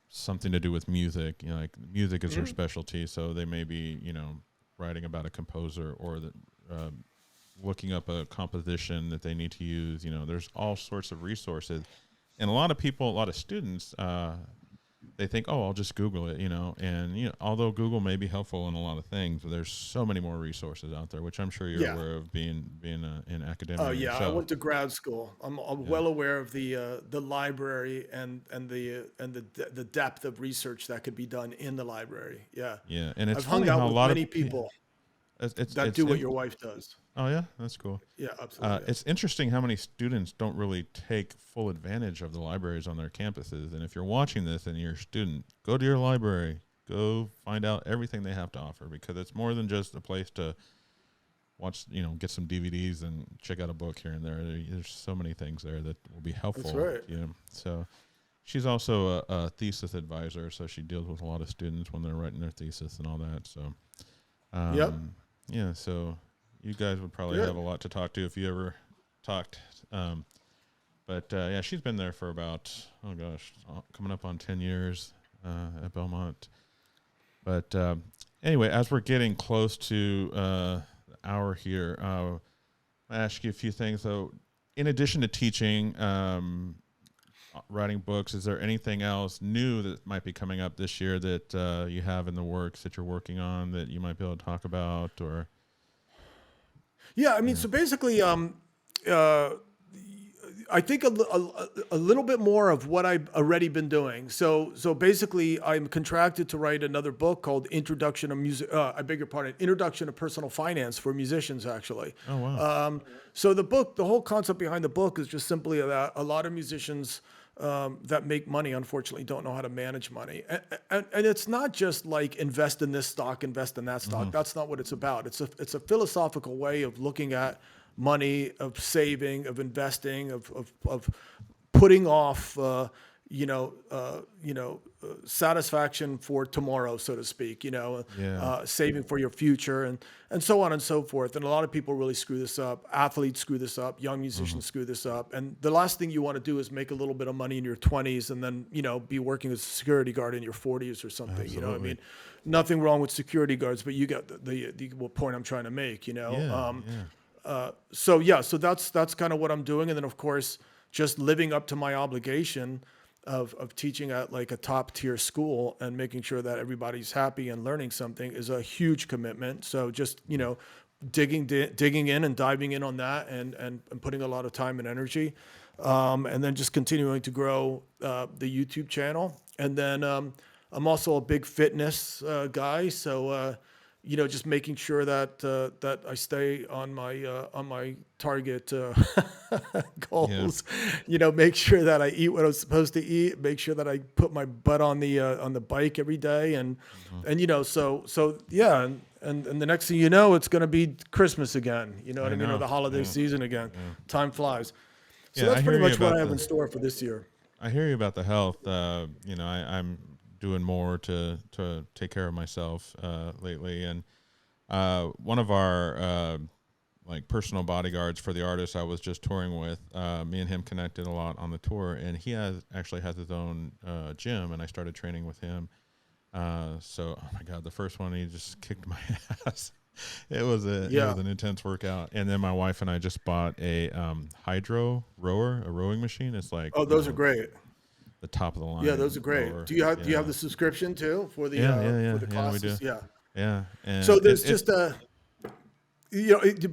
something to do with music. Like music is her specialty, so they may be writing about a composer or looking up a composition that they need to use. There's all sorts of resources, and a lot of students. They think, I'll just Google it, and although Google may be helpful in a lot of things, there's so many more resources out there, which I'm sure you're aware of being in academia. Oh yeah, I went to grad school. I'm well aware of the library and the depth of research that could be done in the library. Yeah, and it's I've hung out with many people that do what your wife does. Oh yeah, that's cool. Yeah, absolutely. It's interesting how many students don't really take full advantage of the libraries on their campuses. And if you're watching this and you're a student, go to your library, go find out everything they have to offer, because it's more than just a place to watch, get some DVDs and check out a book here and there. There's so many things there that will be helpful. That's right. So she's also a thesis advisor, so she deals with a lot of students when they're writing their thesis and all that. So, so you guys would probably have a lot to talk to if you ever talked. But she's been there for about, coming up on 10 years at Belmont. But anyway, as we're getting close to the hour here, I'll ask you a few things. So in addition to teaching, writing books. Is there anything else new that might be coming up this year that you have in the works that you're working on that you might be able to talk about? Or Yeah, I mean, yeah. so basically, uh, I think a little bit more of what I've already been doing. So basically, I'm contracted to write another book called Introduction to Music. I beg your pardon, Introduction to Personal Finance for musicians, actually. Oh wow. So the whole concept behind the book is just simply that a lot of musicians that make money, unfortunately, don't know how to manage money. And it's not just like invest in this stock, invest in that stock. That's not what it's about. It's a philosophical way of looking at money, of saving, of investing, of putting off, satisfaction for tomorrow, so to speak, Yeah. saving for your future and so on and so forth. And a lot of people really screw this up. Athletes screw this up. Young musicians screw this up. And the last thing you want to do is make a little bit of money in your 20s and then, be working as a security guard in your 40s or something. You know what I Absolutely. mean? Nothing wrong with security guards, but you get the point I'm trying to make, Yeah. So that's kind of what I'm doing. And then of course, just living up to my obligation of teaching at like a top tier school and making sure that everybody's happy and learning something is a huge commitment. So just, digging in and diving in on that and putting a lot of time and energy. And then just continuing to grow the YouTube channel. And then I'm also a big fitness guy. So, just making sure that I stay on my target goals. Make sure that I eat what I'm supposed to eat. Make sure that I put my butt on the bike every day, and so yeah. And the next thing you know, it's going to be Christmas again. You know what I mean, or the holiday season again. Time flies. So Yeah, that's I pretty hear you much what about I have in store for this year. I hear you about the health. I'm doing more to take care of myself lately, and one of our like personal bodyguards for the artist I was just touring with, me and him connected a lot on the tour, and he actually has his own gym, and I started training with him. So, oh my God, the first one, he just kicked my ass. It was an intense workout. And then my wife and I just bought a hydro rower, a rowing machine. It's like, Oh, those are great. the top of the line. Yeah, those are great. rower. Do you have the subscription too for the Yeah. for the Yeah, we classes? do. Yeah. Yeah. And So there's just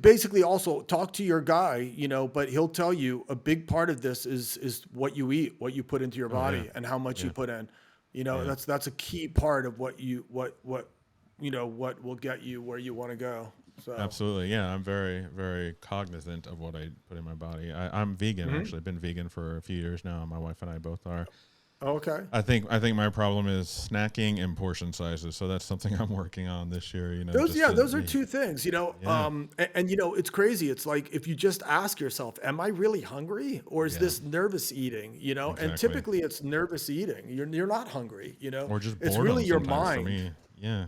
basically also talk to your guy, but he'll tell you a big part of this is what you eat, what you put into your body, and how much you put in. That's a key part of what will get you where you want to go. So absolutely. Yeah. I'm very, very cognizant of what I put in my body. I'm vegan, actually. Been vegan for a few years now. My wife and I both are. okay. I think my problem is snacking and portion sizes. So that's something I'm working on this year. Those are two things, Yeah. and it's crazy. It's like if you just ask yourself, am I really hungry or is this nervous eating, And Exactly. typically it's nervous eating. You're not hungry, Or just It's boredom really your sometimes mind. for me. Yeah.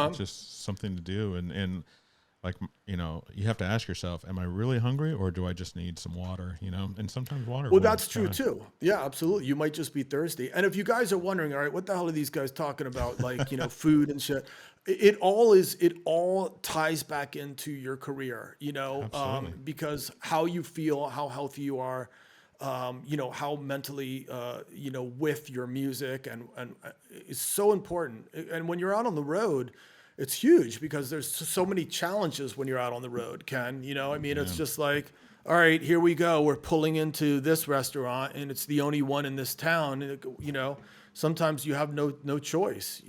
It's just something to do. And like, you have to ask yourself, am I really hungry or do I just need some water, And sometimes water. Well, that's true too. Yeah, absolutely. You might just be thirsty. And if you guys are wondering, all right, what the hell are these guys talking about? Like, food and shit. It all ties back into your career, Absolutely. because how you feel, how healthy you are, how mentally, with your music and is so important. And when you're out on the road, it's huge because there's so many challenges when you're out on the road, Ken. It's just like, all right, here we go. We're pulling into this restaurant and it's the only one in this town. And, sometimes you have no choice,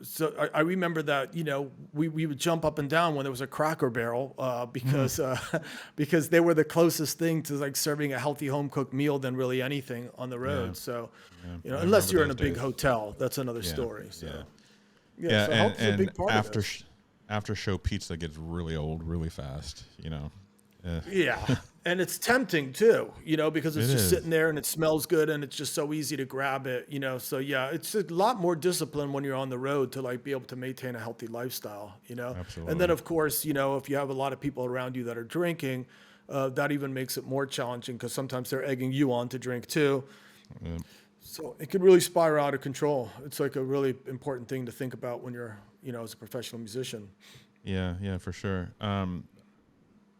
So I remember that, we would jump up and down when there was a Cracker Barrel because they were the closest thing to like serving a healthy home cooked meal than really anything on the road. Yeah. So, I unless remember you're in a those big days. hotel, that's another Yeah. story. So. Yeah. Yeah, so health is a big part after of this. after show pizza gets really old really fast. Yeah, and it's tempting too, because it's It just is. sitting there and it smells good and it's just so easy to grab it, So yeah, it's a lot more discipline when you're on the road to like be able to maintain a healthy lifestyle, Absolutely. And then of course, if you have a lot of people around you that are drinking, that even makes it more challenging because sometimes they're egging you on to drink too. Yeah. So it can really spiral out of control. It's like a really important thing to think about when you're, as a professional musician. Yeah, for sure.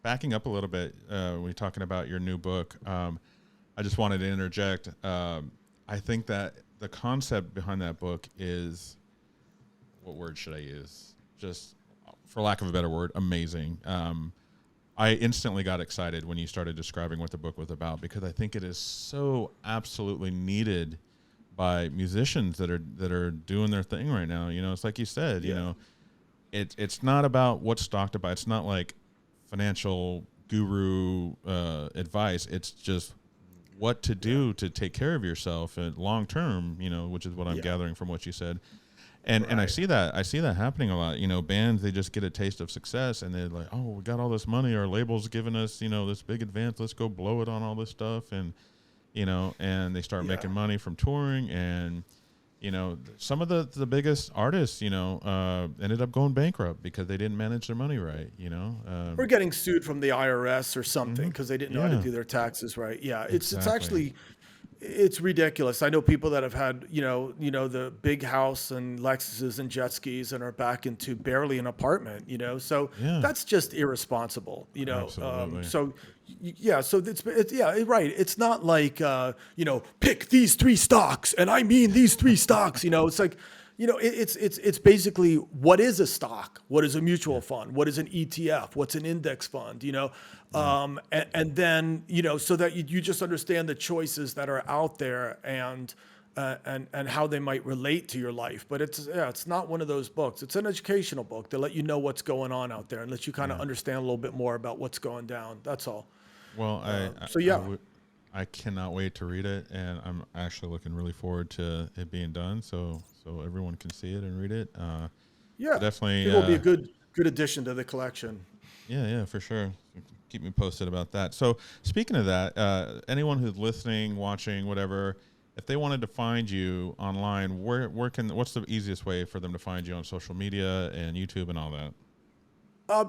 Backing up a little bit, we're talking about your new book. I just wanted to interject. I think that the concept behind that book is, what word should I use? Just, for lack of a better word, amazing. I instantly got excited when you started describing what the book was about, because I think it is so absolutely needed by musicians that are doing their thing right now. You know, it's like you said, you know, it's not about what's talked about. It's not like financial guru advice. It's just what to do to take care of yourself and long term, you know, which is what I'm gathering from what you said. And I see that happening a lot. You know, bands, they just get a taste of success and they're like, oh, we got all this money, our label's giving us, you know, this big advance, let's go blow it on all this stuff. And, you know, and they start making money from touring. And, you know, some of the biggest artists, you know, ended up going bankrupt because they didn't manage their money right, you know. Or getting sued from the IRS or something because they didn't know how to do their taxes right. Yeah, it's actually, it's ridiculous. I know people that have had, you know, the big house and Lexuses and jet skis and are back into barely an apartment, you know. So that's just irresponsible, you know. So right. It's not like, you know, pick these 3 stocks, and I mean these 3 stocks. You know, it's like, you know, it's basically, what is a stock? What is a mutual fund? What is an ETF? What's an index fund? You know, and then, you know, so that you just understand the choices that are out there and how they might relate to your life. But it's not one of those books. It's an educational book to let you know what's going on out there and let you kind of understand a little bit more about what's going down. That's all. Well, I cannot wait to read it, and I'm actually looking really forward to it being done, so everyone can see it and read it. Definitely. It will be a good addition to the collection. Yeah, for sure. Keep me posted about that. So, speaking of that, anyone who's listening, watching, whatever, if they wanted to find you online, what's the easiest way for them to find you on social media and YouTube and all that?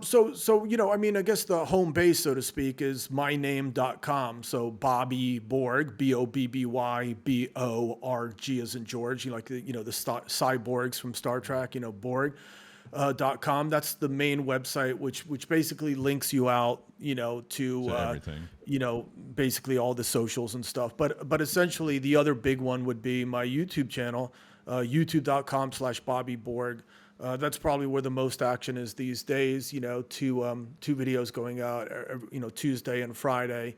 So, you know, I mean, I guess the home base, so to speak, is myname.com. So Bobby Borg, BOBBY, BORG as in George, you know, like, you know, the cyborgs from Star Trek, you know, Borg.com. That's the main website, which basically links you out, you know, to everything, you know, basically all the socials and stuff. But essentially the other big one would be my YouTube channel, youtube.com/Bobby Borg. That's probably where the most action is these days. You know, two videos going out, you know, Tuesday and Friday,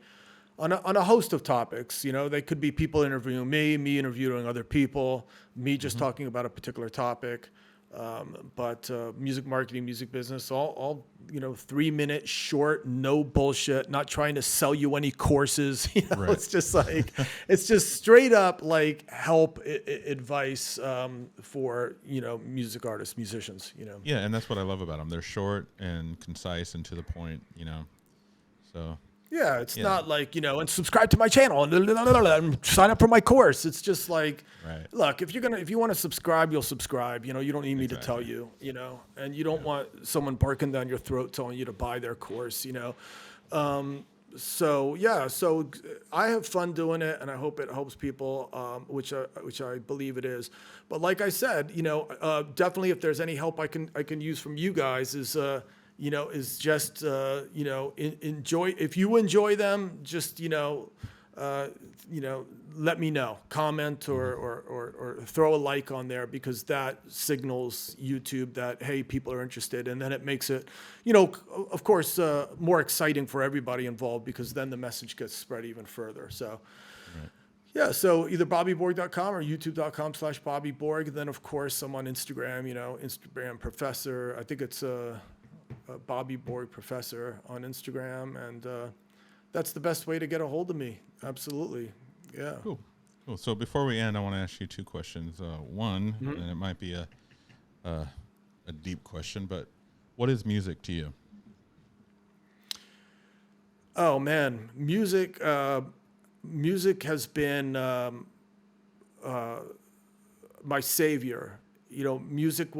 on a host of topics. You know, they could be people interviewing me interviewing other people, me just talking about a particular topic. But music marketing, music business, all you know, 3-minute short, no bullshit, not trying to sell you any courses. You know, It's just like, it's just straight up like help advice for, you know, music artists, musicians, you know. Yeah, and that's what I love about them. They're short and concise and to the point, you know. So yeah, it's not like, you know, and subscribe to my channel and sign up for my course. It's just like, look, if you want to subscribe, you'll subscribe. You know, you don't need me to tell you, you know, and you don't want someone barking down your throat telling you to buy their course, you know. So I have fun doing it, and I hope it helps people, which I believe it is. But like I said, you know, definitely if there's any help I can use from you guys is you know, is just, you know, enjoy. If you enjoy them, just, you know, let me know. Comment or throw a like on there, because that signals YouTube that, hey, people are interested. And then it makes it, you know, of course, more exciting for everybody involved, because then the message gets spread even further. So, yeah, so either bobbyborg.com or youtube.com/Bobby Borg. Then, of course, I'm on Instagram, you know, Instagram Professor. I think it's Bobby Borg Professor on Instagram, and that's the best way to get a hold of me. Absolutely, yeah. Cool. So before we end, I want to ask you 2 questions. One, and it might be a deep question, but what is music to you? Oh man, music has been my savior. You know, music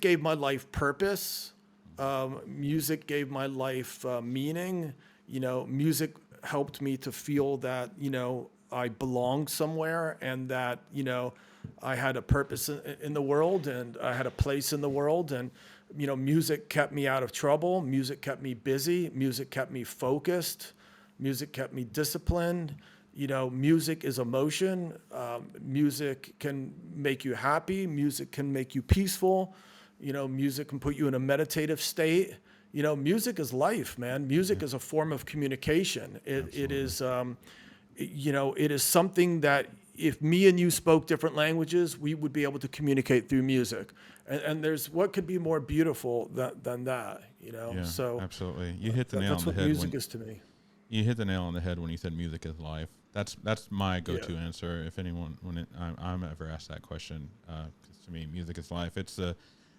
gave my life purpose. Music gave my life meaning. You know, music helped me to feel that, you know, I belonged somewhere, and that, you know, I had a purpose in the world, and I had a place in the world. And, you know, music kept me out of trouble. Music kept me busy. Music kept me focused. Music kept me disciplined. Music is emotion. Music can make you happy. Music can make you peaceful. Music can put you in a meditative state. Music is life, man. Music is a form of communication. It is, it is something that if me and you spoke different languages, we would be able to communicate through music. And there's what could be more beautiful than that, Yeah, So absolutely. You hit the nail on that's the what head. Music is to me. You hit the nail on the head when you said music is life. That's my go-to answer. If anyone, I'm ever asked that question, 'cause to me, music is life. It's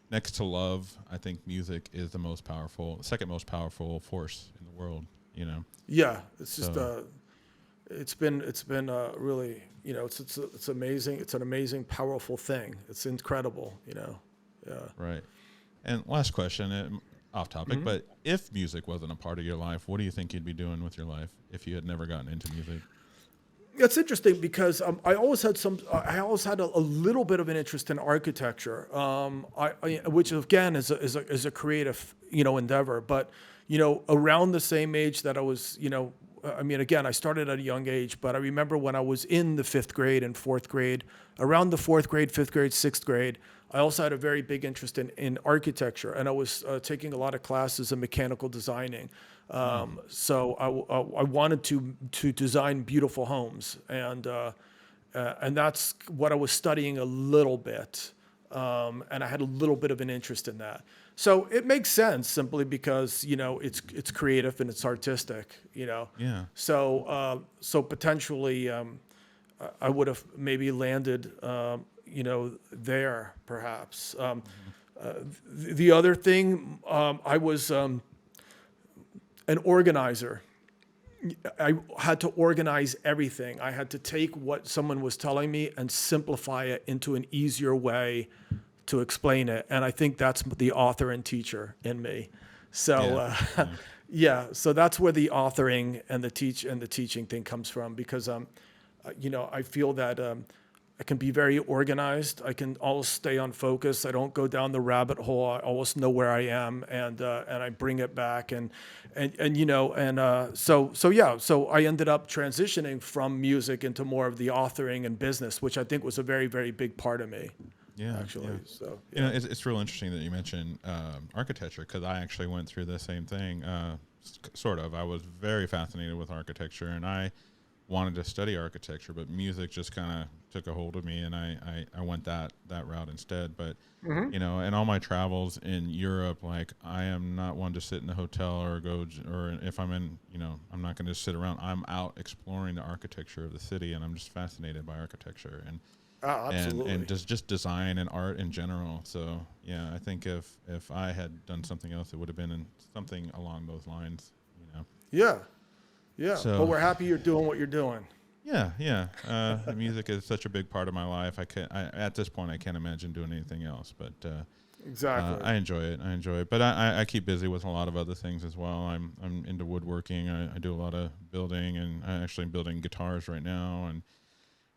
next to love. I think music is the second most powerful force in the world. Yeah, it's just it's been really, it's amazing. It's an amazing, powerful thing. It's incredible. Yeah. Right. And last question, off topic, but if music wasn't a part of your life, what do you think you'd be doing with your life if you had never gotten into music? It's interesting because I always had a little bit of an interest in architecture, which again is a creative endeavor. But around the same age that I was, again, I started at a young age, but I remember when I was in the 5th grade and 4th grade, around the 4th grade, 5th grade, 6th grade, I also had a very big interest in architecture, and I was taking a lot of classes in mechanical designing. So I wanted to design beautiful homes, and that's what I was studying a little bit, and I had a little bit of an interest in that. So it makes sense simply because it's creative and it's artistic. Yeah. So potentially I would have maybe landed there perhaps. The other thing, I was an organizer. I had to organize everything. I had to take what someone was telling me and simplify it into an easier way to explain it. And I think that's the author and teacher in me. So, so that's where the authoring and the teaching thing comes from, because, I feel that I can be very organized. I can always stay on focus. I don't go down the rabbit hole. I always know where I am, and I bring it back. So I ended up transitioning from music into more of the authoring and business, which I think was a very, very big part of me. Yeah, actually. yeah. So it's real interesting that you mentioned architecture, because I actually went through the same thing. Sort of. I was very fascinated with architecture, and I wanted to study architecture, but music just kind of took a hold of me, and I went that route instead. But in all my travels in Europe, like, I am not one to sit in a hotel or or if I'm in, I'm not going to just sit around. I'm out exploring the architecture of the city, and I'm just fascinated by architecture and absolutely. and just design and art in general. So yeah, I think if I had done something else, it would have been something along those lines. Yeah. Yeah. So, well, we're happy you're doing what you're doing. Yeah. The music is such a big part of my life. At this point, I can't imagine doing anything else. But exactly, I enjoy it. But I keep busy with a lot of other things as well. I'm into woodworking. I do a lot of building, and I'm actually building guitars right now, and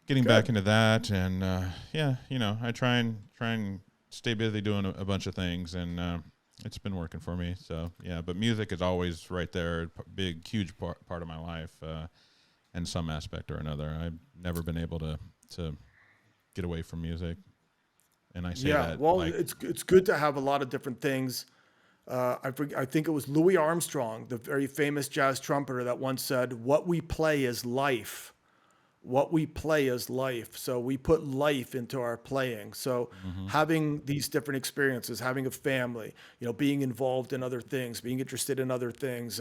getting back into that. And I try and stay busy doing a bunch of things, and it's been working for me. So yeah, but music is always right there, big, huge part of my life. In some aspect or another, I've never been able to get away from music, and I say that. Well, it's good to have a lot of different things. I think it was Louis Armstrong, the very famous jazz trumpeter, that once said, "What we play is life. What we play is life." So we put life into our playing. So having these different experiences, having a family, being involved in other things, being interested in other things,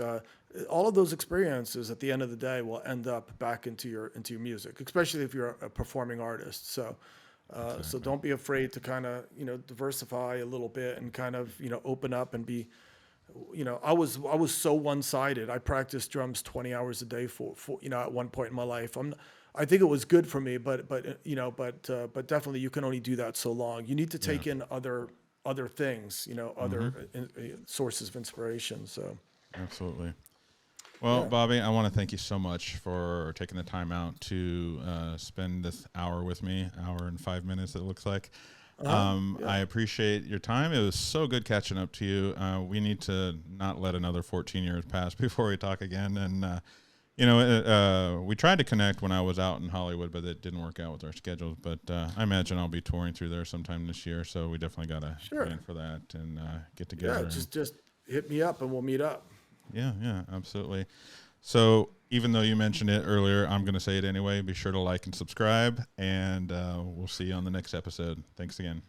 all of those experiences at the end of the day will end up back into your music, especially if you're a performing artist. So so don't be afraid to kind of diversify a little bit and kind of open up and be. I was so one-sided. I practiced drums 20 hours a day for at one point in my life. I think it was good for me, but definitely you can only do that so long. You need to take in other things, other sources of inspiration. So absolutely. Well, Bobby, I want to thank you so much for taking the time out to spend this hour with me, hour and 5 minutes, it looks like. I appreciate your time. It was so good catching up to you. We need to not let another 14 years pass before we talk again. And, We tried to connect when I was out in Hollywood, but it didn't work out with our schedules. But I imagine I'll be touring through there sometime this year, so we definitely got to plan for that and get together. Yeah, just hit me up and we'll meet up. Yeah, absolutely. So even though you mentioned it earlier, I'm going to say it anyway. Be sure to like and subscribe, and we'll see you on the next episode. Thanks again.